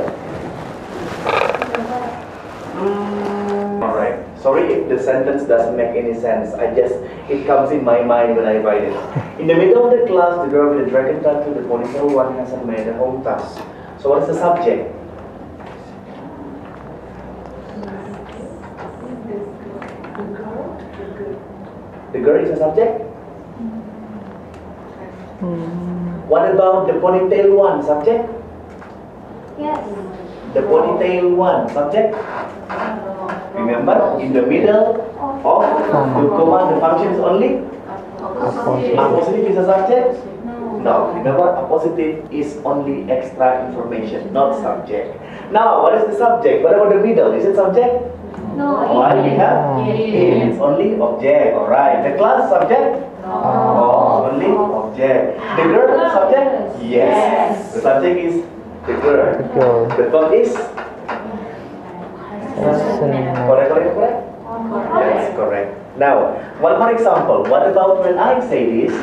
Alright. Sorry if the sentence doesn't make any sense. It comes in my mind when I write it. In the middle of the class, the girl with the dragon tattoo, the ponytail one hasn't made a home task. So what is the subject? The girl is a subject? What about the ponytail one? Subject? Yes. The ponytail one. Subject? Remember, in the middle of the comma, the function is only appositive is a subject? No. Remember, appositive is only extra information, not subject. Now, what is the subject? What about the middle? Is it subject? No. Why we have it? It's only object. Alright. The class subject? Oh, only object. The girl subject? Yes. The subject is the girl. The verb is? Correct or incorrect? That's correct. Now, one more example. What about when I say this?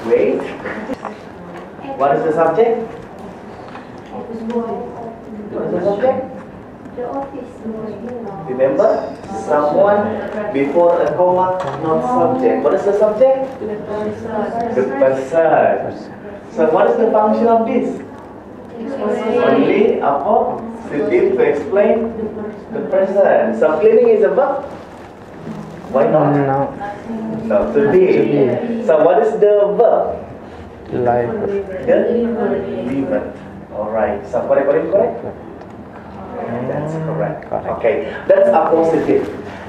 Wait. What is the subject? What is the subject? The office boy. Remember? Someone before a comma, not subject. What is the subject? The person. So what is the function of this? Only a positive to explain the person. So cleaning is a verb? Why not? No. No, to be. So what is the verb? Life. Delivered. Alright. So correct? That's correct. Okay, that's a positive.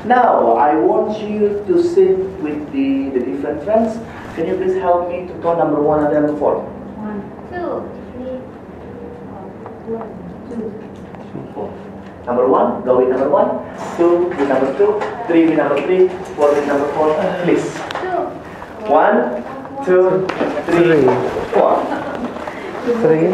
Now, I want you to sit with the different friends. Can you please help me to go number 1 and number 4? 1, 2, 3. 1, 2. 4. Number 1, go with number 1. 2 with number 2. 3 with number 3. 4 with number 4. Please. 1, 2, 3, 4. 3.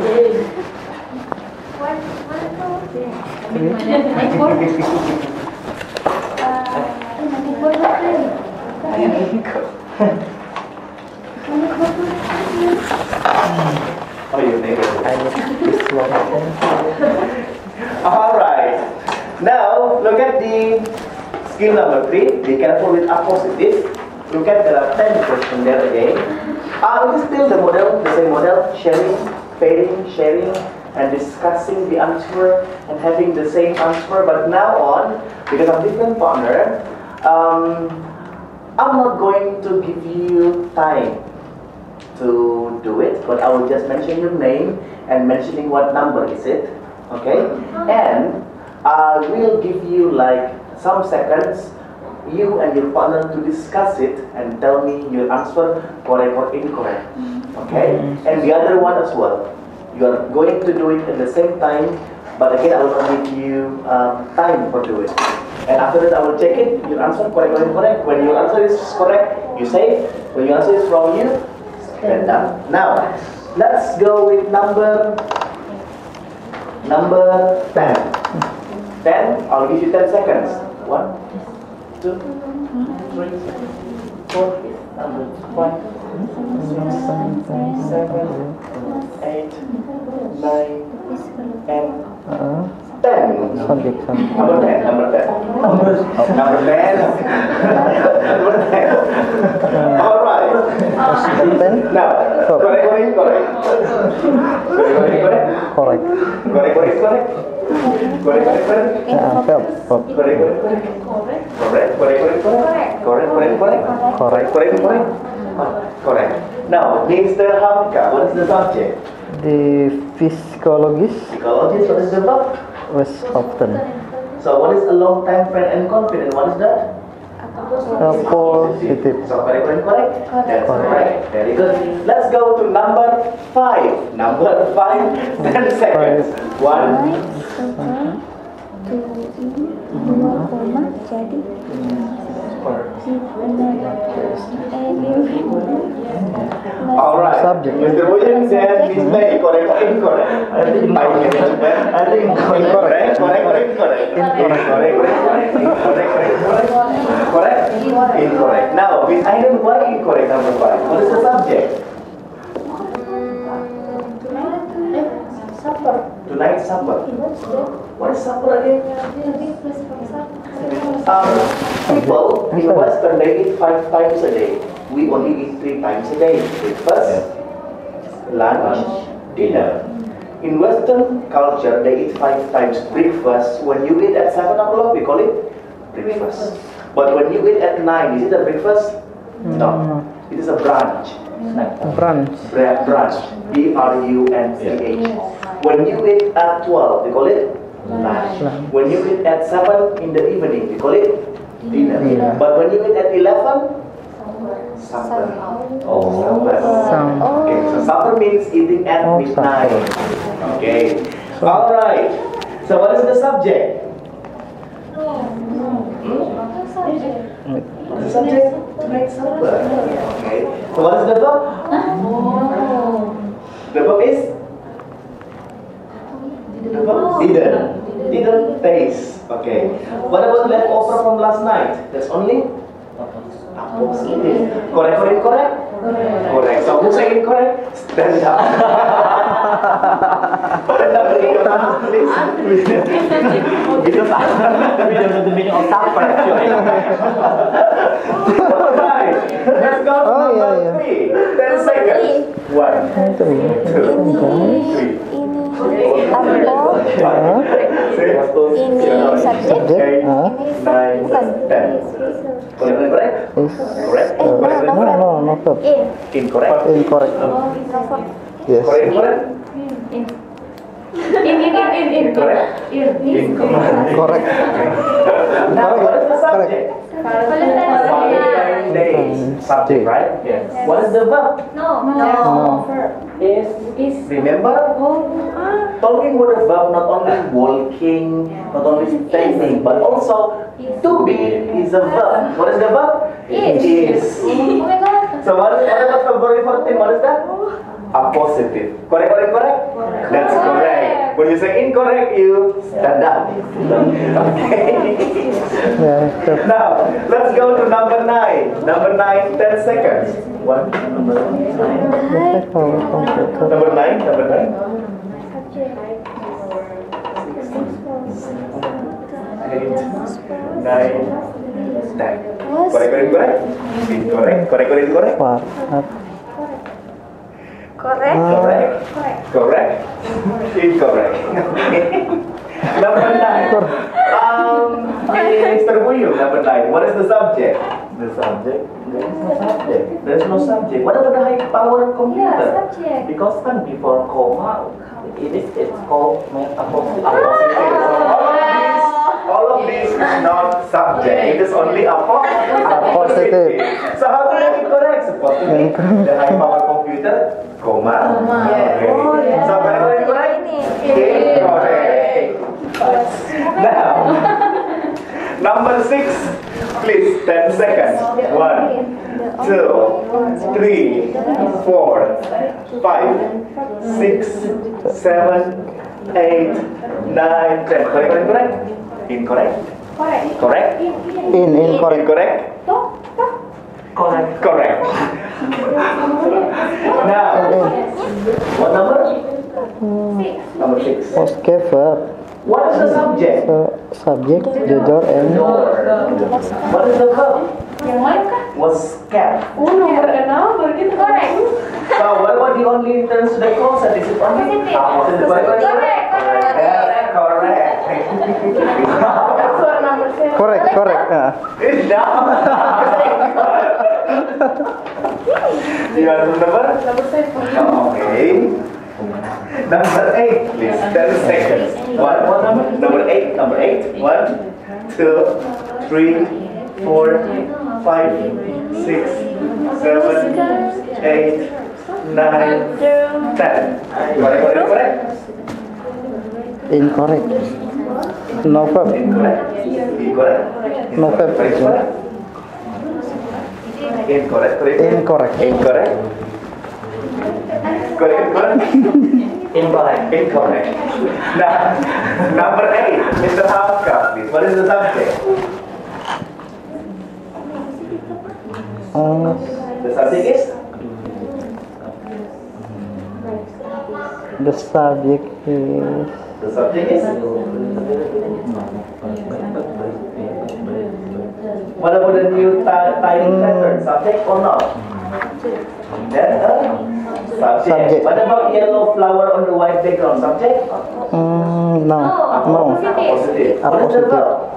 Oh, you negative. I need this one. Alright. Now, look at the skill number 3. Be careful with appositive. Look at there are 10 questions there again. It is still the model, the same model, sharing, pairing, sharing, and discussing the answer and having the same answer. But now on, because I'm different partner, I'm not going to give you time to do it, but I will just mention your name and mentioning what number is it, okay? And I will give you like some seconds, you and your partner to discuss it and tell me your answer correct or incorrect, okay? And the other one as well. You are going to do it at the same time, but again I will not give you time for do it. And after that I will check it, your answer correct or incorrect. When your answer is correct, you say. When your answer is wrong, you stand up. Now, let's go with number 10. 10, I'll give you 10 seconds. 1, 2, 3, 4, number 5, 6, 7, 8, 9, and 10. Subject. Number 10. Number 10. Number 10. Alright. Now, correct. Correct. Now, Mr. Hamka, what is the subject? The physiologist Psychologist, what is the verb? was often. So, what is a long time friend and confident? What is that? Positive. So, correct? That's correct. Very good. Let's go to number 5. Number 5, 10 seconds. 1. Alright. Subject. Mr. William said this may correct or incorrect. I think incorrect. Incorrect. Now, with item why incorrect number 5? What is the subject? Tonight supper. What is supper again? People in Western they eat 5 times a day. We only eat 3 times a day. Breakfast, lunch, dinner. In Western culture, they eat 5 times breakfast. When you eat at 7 o'clock, we call it breakfast. But when you eat at 9, is it a breakfast? No. It is a brunch. Brunch. Brunch. B-R-U-N-C-H. When you eat at 12, we call it lunch. When you eat at 7 in the evening, we call it dinner. But when you eat at 11, supper. Supper. Okay, so supper means eating at midnight. Okay. Alright. So what is the subject? The subject? Tonight supper. Okay. So what is the verb? The verb is? The verb didn't taste. Okay. What about leftover from last night? That's only Positive. Correct or incorrect? Correct. So who say incorrect? Stand up. Stand up in your mouth, please. Because we don't know the meaning of suffer actually. Alright. Let's go to number 3. 10 seconds. 1, 2, 3. Ini apel, ini subjek, Eight, nine, bukan. 10. Correct? Is Correct? no verb. Incorrect? Incorrect. Yes. Correct? Incorrect? Incorrect? Incorrect. Correct. Now, what is the subject? Valentine's Day. Subject, right? Yes. What is the verb? No. Is. Remember? Talking with a verb, not only walking, not only standing, but also to be is a verb. What is the verb? Is. So what is February 14? What is that? A positive. Correct or incorrect? That's correct. When you say incorrect, you stand up. Okay. Yeah. Now, let's go to number 9. Number 9, 10 seconds. One, number 9. Number 9, number 9. Eight, 9, 10. Correct or incorrect? Incorrect. Correct or incorrect? Correct. Correct. Incorrect. Number 9. Mr. Buyu, number 9. What is the subject? The subject? There is no subject. There is no subject. What about the high power computer? Subject. Because kan before comma, it's called a positive. All of this is not subject. It is only a positive. So how to make it correct? Supposed to be the high power computer, comma. Okay. So correct or incorrect? Incorrect. Now, number 6, please, 10 seconds. 1, 2, 3, 4, 5, 6, 7, 8, 9, 10. Correct or incorrect? Incorrect. Correct. Incorrect. Correct. Correct. Now, what number? Number 6. Okay, verb. What is the subject? Subject, jujur, and What is the verb? Was kept. Correct. So what about the only turns to the closet? Is it only? Positive. Correct. That's what number 7. correct. It's down. You want the number? Number 7. Okay. Number 8, please. 10 seconds. What number? Number 8. Number 8. 1, 2, 3, 4, 5, 6, 7, 8, 9, 10. Correct. Incorrect. No verb. Incorrect. No verb. Incorrect. Incorrect. Now, number 8, Mr. Hafka, please. What is the subject? The subject is? The subject is The subject is? What about the new tiling pattern? Subject or not? That's a subject. What about yellow flower on the white background? Subject? no. Positive. What is the verb?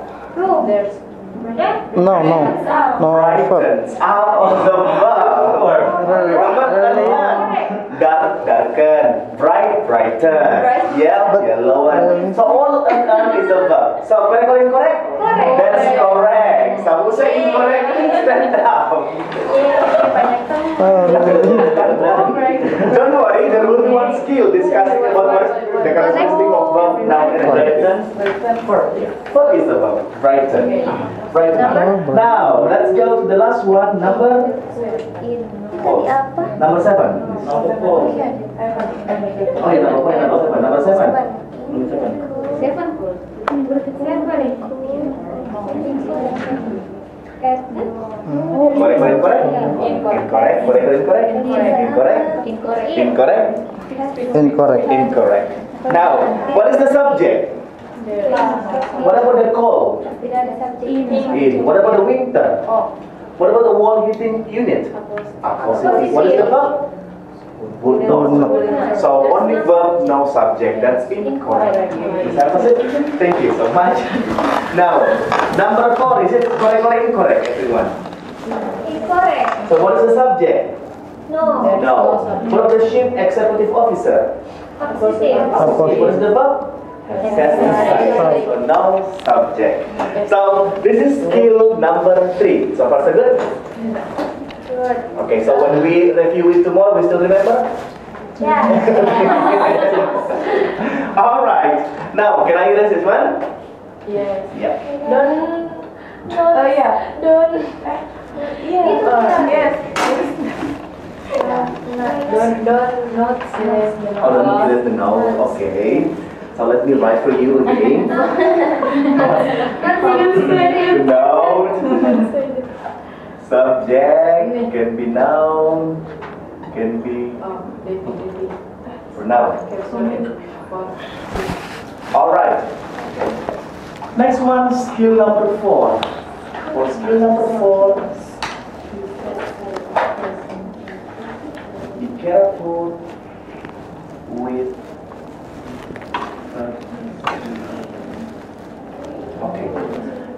No verb. Brightens out of the verb. Darken. Brighten. Yellow. So all of them is a verb. So correct or incorrect? That's correct. So who say incorrect? Stand up. Don't worry, there will be one skill discussing about the characteristic of verb, noun, and adjective. Verb is the verb. Brighten. Now, let's go to the last one. Number 4. Number 7. Number 4. Oh yeah, number 7. at the Correct, correct, correct. Incorrect, correct, incorrect. Incorrect. Incorrect. Incorrect. Incorrect. Now, what is the subject? What about the call? In. What about the winter? What about the wall hitting unit? Appositive. What is the verb? Would not. So only verb, no subject. That's incorrect. Is that it? Thank you so much. Now, number 4. Is it correct or incorrect, everyone? Incorrect. So what is the subject? No. No. What about the chief executive officer? Positive. What is the verb? Satisfied. So no subject. So this is skill number 3. So far so good? Good. Okay, so when we review it tomorrow, we still remember? Yeah. Alright. Now, can I erase this one? Yes. Yeah. Don't. Oh yeah. Don't. Yes. Don't not select the Oh, don't erase the no. Okay. So let me write for you again. No. Subject can be noun, can be pronoun. Alright. Next one, skill number 4. For skill number 4, be careful with okay.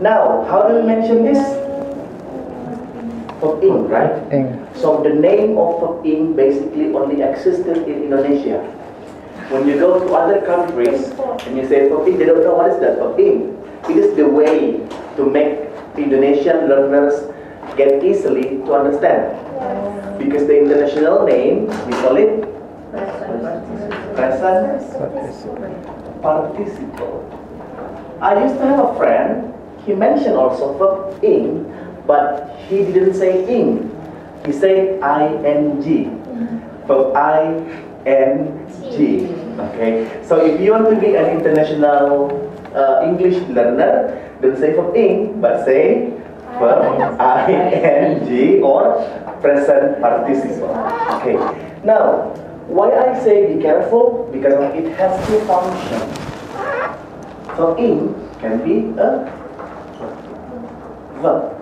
Now, how do we mention this? Verb ing, right? Ing. So the name of verb ing basically only existed in Indonesia. When you go to other countries and you say verb ing, they don't know what is that verb ing. It is the way to make Indonesian learners get easily to understand. Because the international name, we call it present participle. I used to have a friend, he mentioned also verb ing, but he didn't say ing. He said ing. Verb ing. Okay. So if you want to be an international English learner, don't say verb ing, but say verb ing or present participle. Okay. Now, why I say be careful? Because it has 2 functions. Verb ing can be a verb.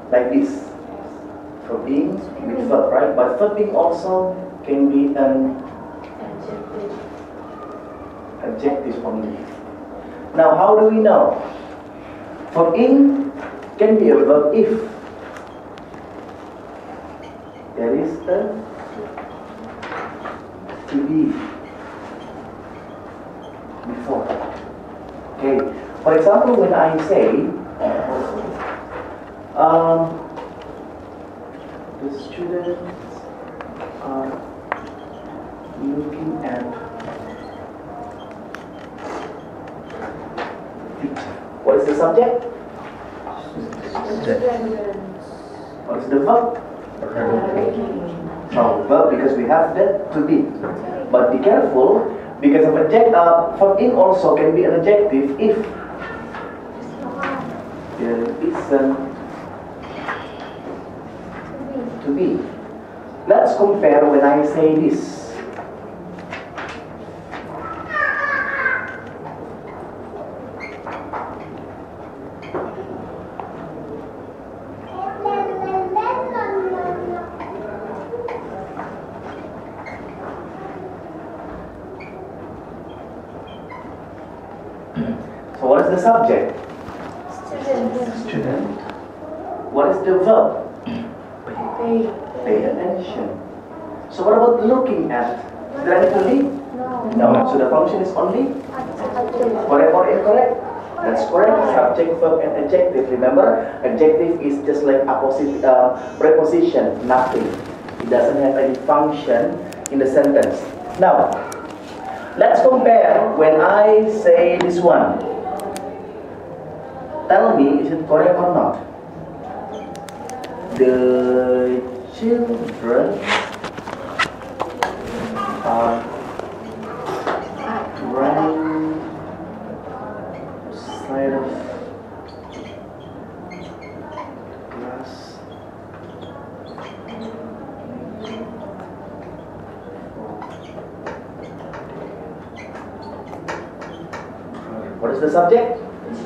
Like this. Verb ing with verb, right? But verb ing also can be an adjective only. Now, how do we know? Verb ing can be a verb if there is a to be before. Okay. For example, when I say the students are looking at teacher. What is the subject? What is the verb? No, verb because we have the to be. But be careful because of verb ing also can be an adjective if there isn't to be. Let's compare when I say this. So what is the subject? Student. What is the verb? Pay attention. So what about looking at? Is there any to be? No. So the function is only correct or incorrect? That's correct. Subject, verb, and adjective. Remember, adjective is just like preposition, nothing. It doesn't have any function in the sentence. Now, let's compare when I say this one. Tell me, is it correct or not? The children are running side of What is the subject?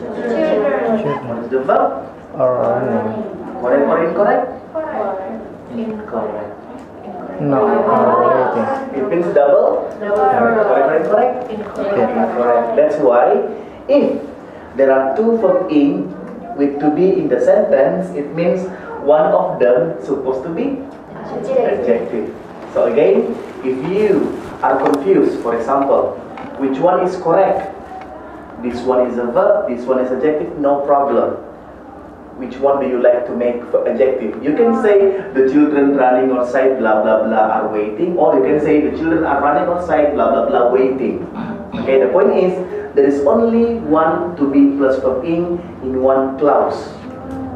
Children. What is the verb? Correct or incorrect? Incorrect. No, waiting. It means double? Correct or incorrect? Incorrect. That's why if there are two verb in with to be in the sentence, it means one of them supposed to be adjective. So again, if you are confused, for example, which one is correct? This one is a verb, this one is adjective, no problem. Which one do you like to make for adjective? You can say the children running outside blah blah blah are waiting, or you can say the children are running outside blah blah blah waiting. Okay, the point is there is only one to be plus verb in one clause.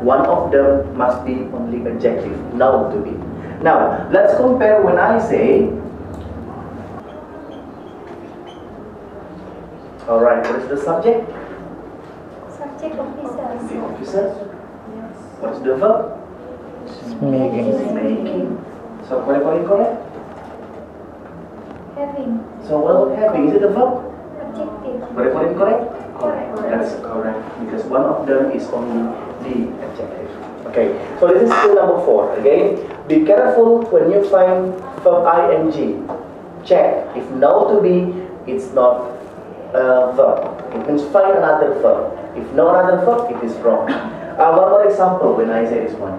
One of them must be only adjective, no to be. Now let's compare when I say. Alright, what is the subject? Subject officers. The officers. What is the verb? Making. So correct or incorrect? Having. So what about having? Is it a verb? Adjective. Correct or incorrect? Correct. That's correct, because one of them is only the adjective. Okay, so this is skill number 4. Again, be careful when you find verb ing. Check if no to be, it's not a verb. It means find another verb. If no another verb, it is wrong. One more example when I say this one.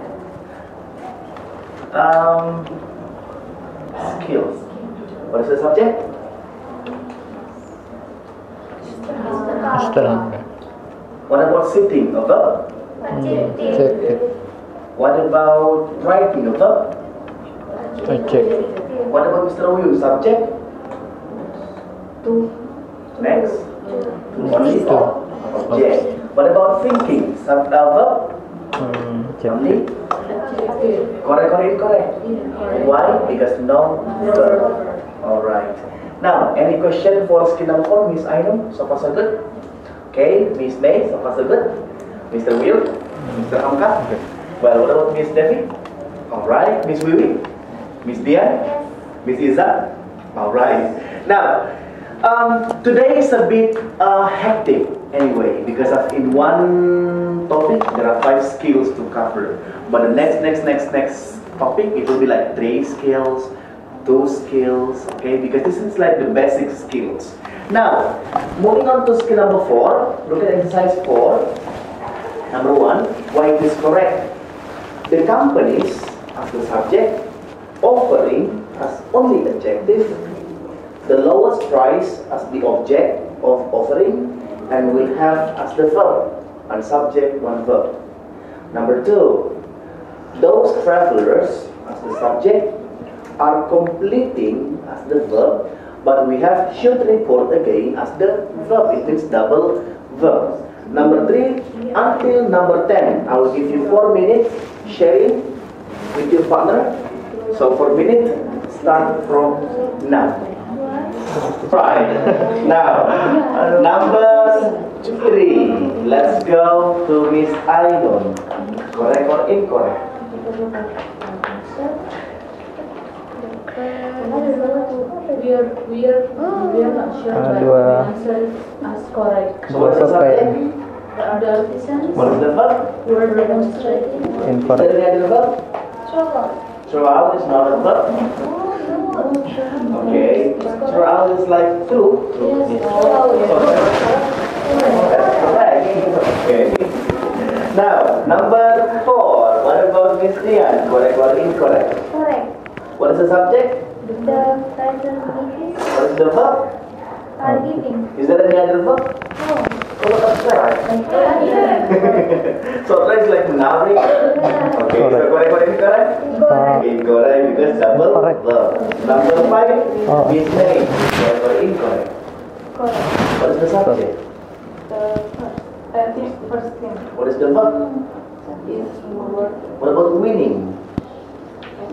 Skills. What is the subject? Student. What about sitting? A verb? Adjective. What about writing? A verb? Adjective. What about Mr. Wu? Subject? Next? Only Two. object. What about thinking? Verb? Only? Correct or incorrect? Why? Because no verb. Alright. Now, any question for skill number 4, Miss Ainun? So far so good? Okay, Miss May, so far so good? Mr. Will? Mr. Hamka? Well, what about Miss Devi? Alright, Miss Wiwi? Miss Dian? Miss Iza? Alright. Now, today is a bit hectic anyway, because in one topic there are 5 skills to cover. But the next topic, it will be like 3 skills, 2 skills, okay? Because this is like the basic skills. Now, moving on to skill number 4, look at exercise 4. Number 1, why it is correct. The companies as the subject, offering as only adjective, the lowest price as the object of offering, and will have as the verb, and subject, one verb. Number 2, those travelers as the subject are completing as the verb, but we have should report again as the verb. It means double verb. Number 3, until number 10, I will give you 4 minutes sharing with your partner. So 4 minutes, start from now. Right. Now, number 3. Let's go to Miss Ainun. Correct or incorrect? We are not sure, but we answer as correct. So what's the subject? The artisans What is the verb? were demonstrating. Incorrect. Is there the verb? Throughout is not a verb. Okay. Throughout is like through. Yes. That's correct. Okay. Now, number 4. What about Miss Dian? Correct or incorrect? Correct. What is the subject? The title means What is the verb? are giving. Is there any other verb? No. Oh, that's right. So try is like narrate. Okay, so correct or incorrect? Incorrect because double Correct. verb. Number 5, Miss May. Correct or incorrect? Correct. What is the subject? First thing What is the verb? is What about winning?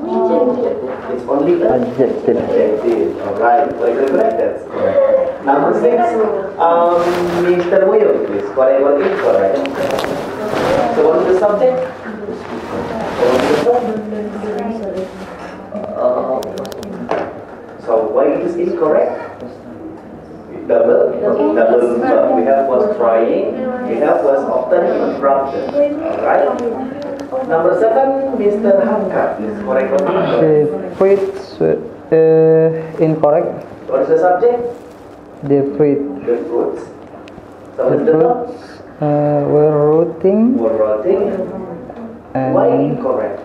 It's only a Adjective. adjective. Alright, correct, that's correct. Number 6, Mr. Will, please. Correct or incorrect? So what is the subject? What is the verb? So why it is incorrect? Double verb. We have was trying. We have was often, rather. Alright. Number 7, Mr. Hamka. Please correct what The fruits incorrect. What is the subject? The fruit. The fruits. So what The is the verb? fruits were rotting Were rotting. Why and incorrect?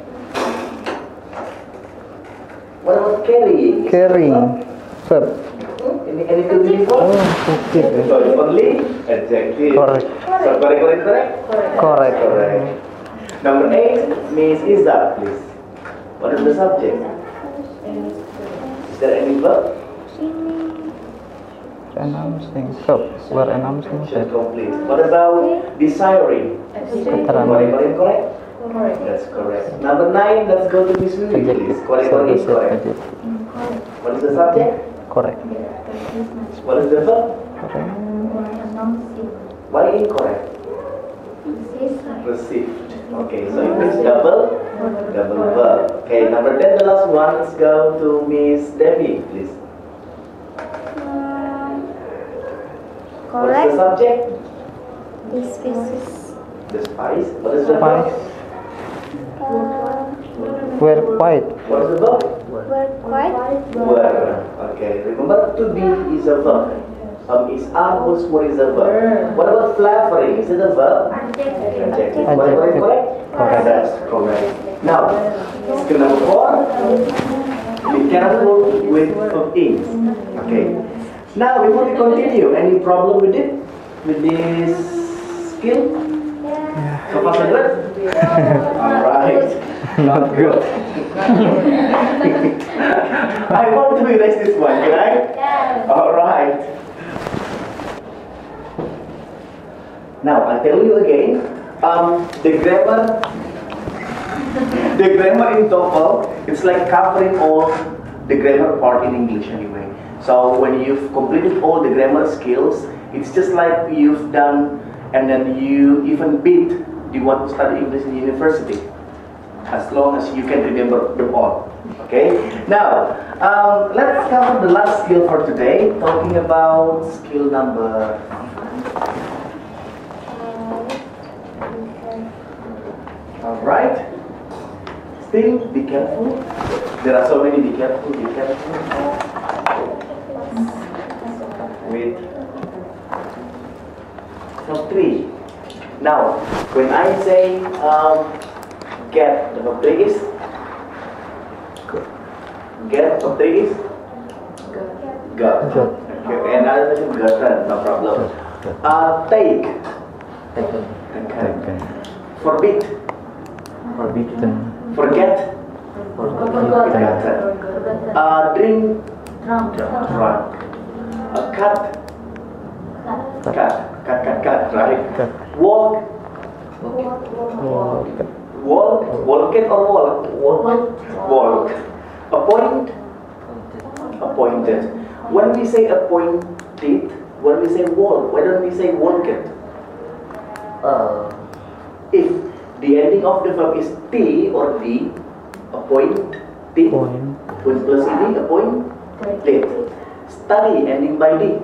What about carrying? carrying. Verb. Any to be before? Oh, positive. So it's only adjective. Correct. So correct? Correct. Correct. Number 8, Miss Iza, please. What is the subject? Is there any verb? Announcing. Verb. Were announcing. Should complete. What about desiring? Keterangan. Correct? That's correct. Number 9, let's go to Miss Wiwi, please. Correct or incorrect? What is the subject? Correct. What is the verb? Correct. Why incorrect? Received. Okay, so it means double verb. Okay, number 10, the last one. Let's go to Miss Debbie, please. What is the subject? The spice. What is the verb? Spice. Were quiet. What is the verb? Were. Okay, remember to be is a verb. Is was what is a verb? What about flavoring? Is it a verb? Adjective. What about it correct? Correct. That's correct. Now, skill number 4. Be careful with ings. Okay. Now, before we continue, any problem with it? With this skill? So far so good? Alright. Not good. I want to erase this one, can I? Alright. Now, I'll tell you again, the grammar in TOEFL, it's like covering all the grammar part in English anyway. So when you've completed all the grammar skills, it's just like you've done, and then you even beat the want to study English in university, as long as you can remember them all. Okay? Now, let's cover the last skill for today, talking about skill number 5. Alright? Still, be careful. There are so many, be careful. With verb 3. Now, when I say get, the verb 3 is get, verb 3 is got. Okay, and I mentioned gotten, no problem. Take. Taken. Forbid. Forbidden. Forget. Forgotten. Drink. Drunk. Cut. Right? Cut. Walk. Walk it or walk. Appoint. Appointed. When we say appointed, when we say walk, why don't we say walk it? If the ending of the verb is T or D, appointed. Point plus ed, appointed. Study ending by D.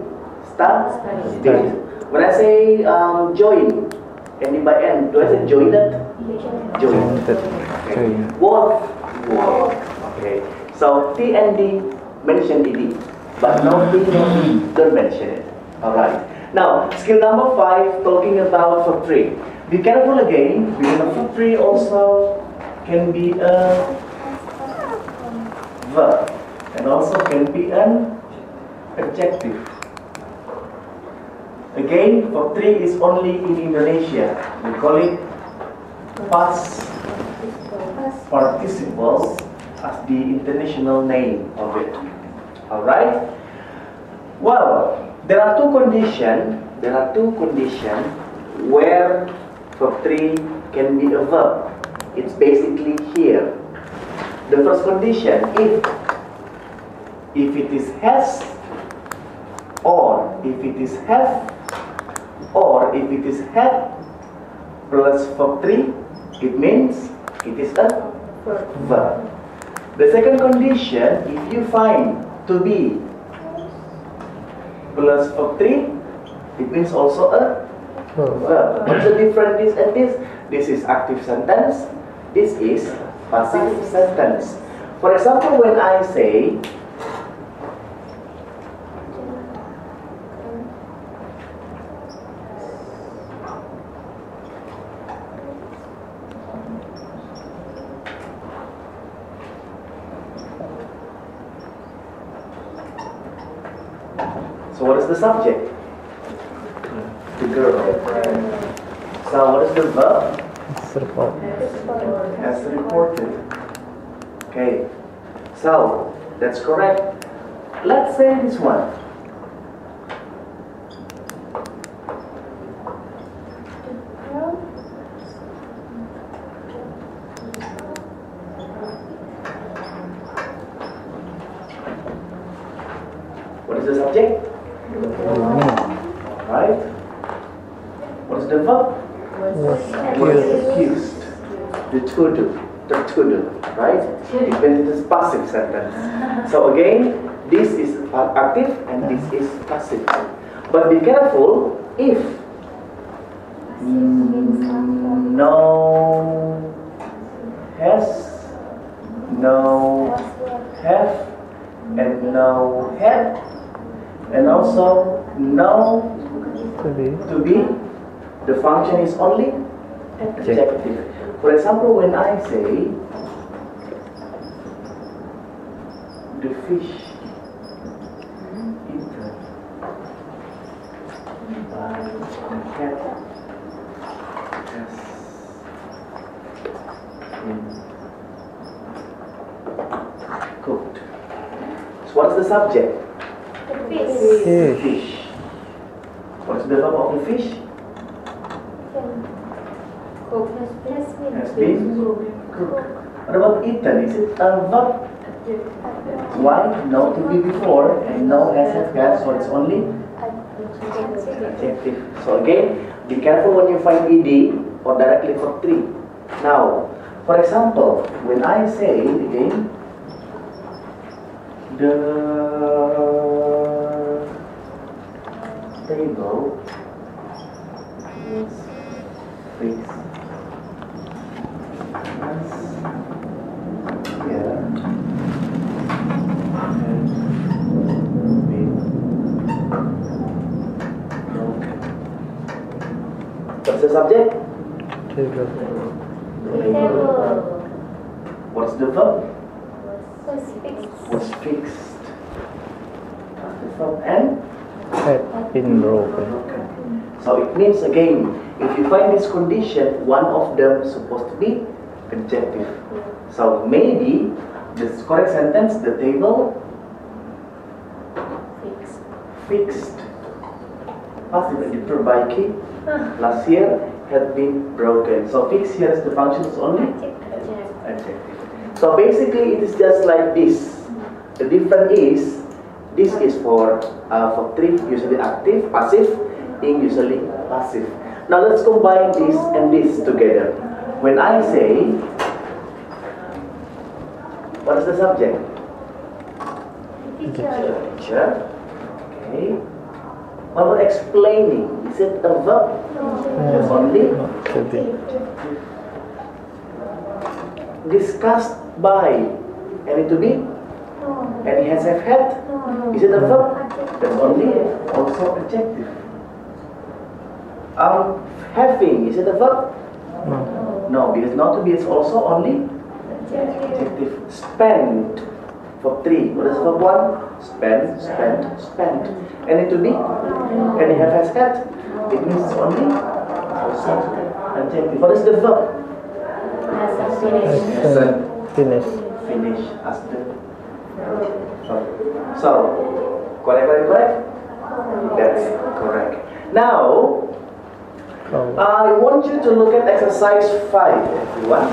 Studied. When I say join ending by N, do I say joined? Joined. Okay. Walk. Okay. So T and D mention ed, but no T, no D, don't mention it. Alright. Now, skill number 5, talking about verb 3. Be careful again, because verb 3 also can be a verb and also can be an adjective. Again, verb 3 is only in Indonesia. We call it past participle as the international name of it. Alright? Well, there are two conditions where verb 3 can be a verb. It's basically here. The first condition, if it is has, or if it is have, or if it is had plus verb 3, it means it is a verb. The second condition, if you find to be plus verb 3, it means also a verb. What's the difference this and this? This is active sentence, this is passive sentence. For example, when I say so what is the subject? The girl. So what is the verb? As reported. Okay. So that's correct. Let's say this one. What is the subject? Alright. What is the verb? Was accused. The to do, right? It is passive sentence. So again, this is active and this is passive. But be careful if no has, no have, and no had, and also no to be, the function is only adjective. For example, when I say the fish eaten by the cat has been cooked. So what's the subject? The Fish. What's the verb of the fish? Has been cooked. What about eaten? Is it a verb? Why? No to be before and no has had, so it's only adjective. So again, be careful when you find ed or directly for 3. Now, for example, when I say again, the table is fixed. Here has been broken. What's the subject? table What's the verb? was fixed. Was fixed. What's the verb? And Had been broken. so it means again, if you find this condition, one of them is supposed to be adjective. So maybe the correct sentence, the table fixed. Passive diperbaiki last year had been broken. So fix here is the function is only adjective. So basically it is just like this. The difference is this is for 3 usually active, passive, ing usually passive. Now let's combine this and this together. When I say, what is the subject? Teacher. Okay. What about explaining? Is it a verb? Yes, only. Discussed by. Any to be? Any has have had? Is it a verb? That's only also adjective. Having, is it a verb? No, because not to be is also only adjective. Spend for 3. What is verb 1? Spend, spent, spent. Any to be? Any have has had? It means it's only also adjective. What is the verb? Finish. Finish as the verb. So, correct? That's correct. Now, I want you to look at exercise 5, everyone.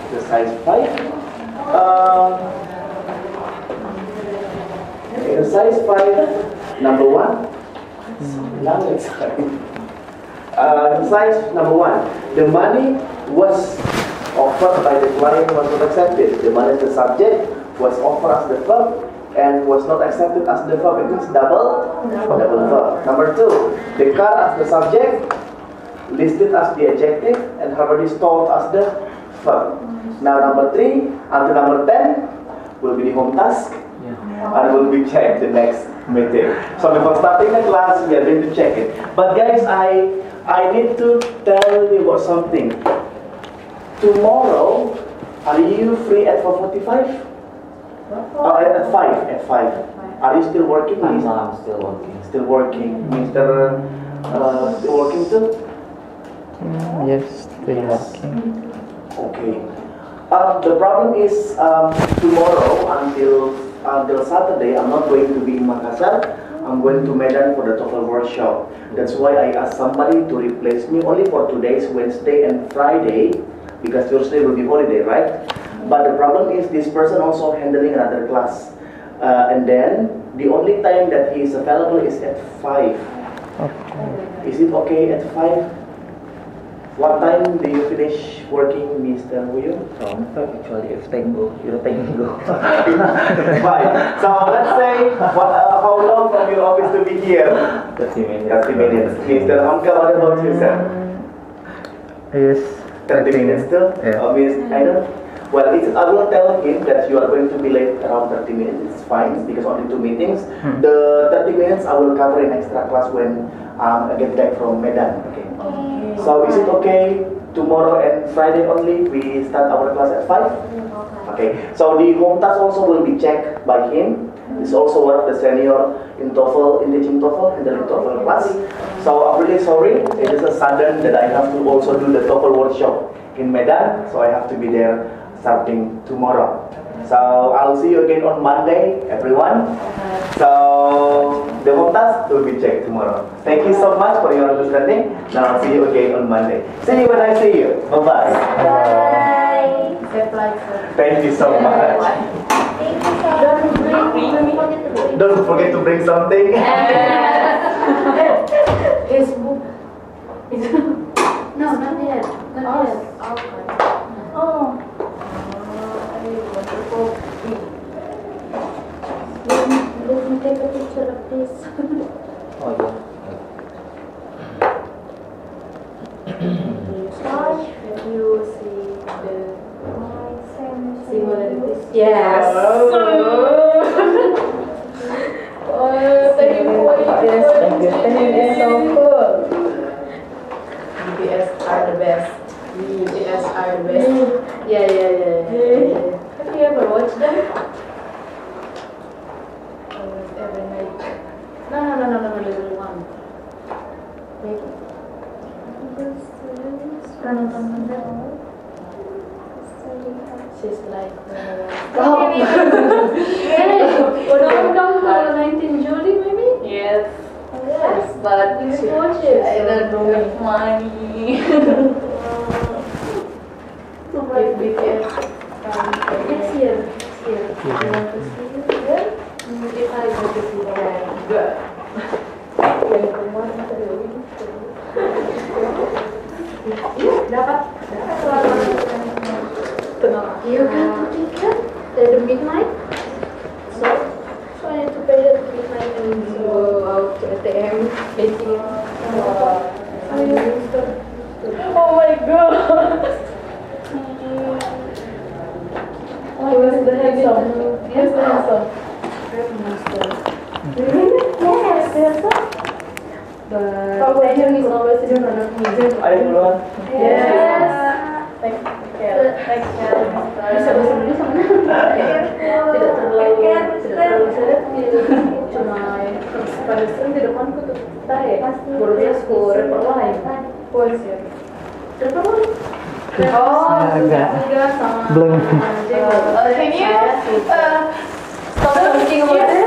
Exercise 5. Exercise 5, number 1. Exercise number 1. The money was offered by the client was not accepted. The money is the subject, was offered as the verb, and was not accepted as the verb. It means double verb. Number 2, the car as the subject, listed as the adjective, and already stored as the verb. Now number 3 until number 10 will be the home task, and will be checked the next meeting. So before starting the class, we are going to check it. But guys, I need to tell you about something. Tomorrow, are you free at 4:45? At 5. At 5. Are you still working? I'm still working. Still working. Mr. Still working too? Yes, still working. Okay. The problem is tomorrow until Saturday, I'm not going to be in Makassar. I'm going to Medan for the TOEFL workshop. That's why I asked somebody to replace me only for 2 days, Wednesday and Friday, because Thursday will be holiday, right? But the problem is this person also handling another class. And then the only time that he is available is at 5. Okay. Is it okay at 5? What time do you finish working, Mr. Wuyo? Actually, if they go, you think go. Fine. So let's say, how long from your office to be here? 30 minutes. 30 minutes. Mr. Hamka, what about you, sir? Yes. 30 minutes too? Yeah. Miss Aida? Well, I will tell him that you are going to be late around 30 minutes. It's fine, because only 2 meetings. The 30 minutes I will cover in extra class when I get back from Medan. Okay. So is it okay tomorrow and Friday only we start our class at 5? Okay. So the home task also will be checked by him. He's also one of the senior in TOEFL, in teaching TOEFL, handling TOEFL class. So I'm really sorry. It is a sudden that I have to also do the TOEFL workshop in Medan. So I have to be there starting tomorrow. So I'll see you again on Monday, everyone. So the home task will be checked tomorrow. Thank you so much for your understanding. Now I'll see you again on Monday. See you when I see you. Bye bye. Thank you so much. Don't forget to bring something. His book. No, not yet. Not yet. Oh. Let me take a picture of this. Oh yeah. Have you see the similarities? Yes. Thank you for Thank you. so cool. BTS are the best. BTS are the best. Yeah. Have you ever watched them? Almost every night. No, little one. She's like stop. Don't 19 July maybe? Yes. Yes, but You she watch it. I don't have money. If BTS next year. You want to see it again? If I go to see it, good. Dapat You got the ticket at the midnight? So I need to pay at midnight and go out to ATM, making. Oh my god! He was the handsome. Yes, the handsome. Really? Yes, there's some. But Taehyung is always in front of me. Everyone. Yes. Thanks, bisa bahasa Indonesia mana? Tidak terlalu seret. Cuma pada sering di depanku tuh tarik. Gurunya suku rapper lain. Voice ya. Rapper lain. Agak Sama. belum. Can you stop talking about this?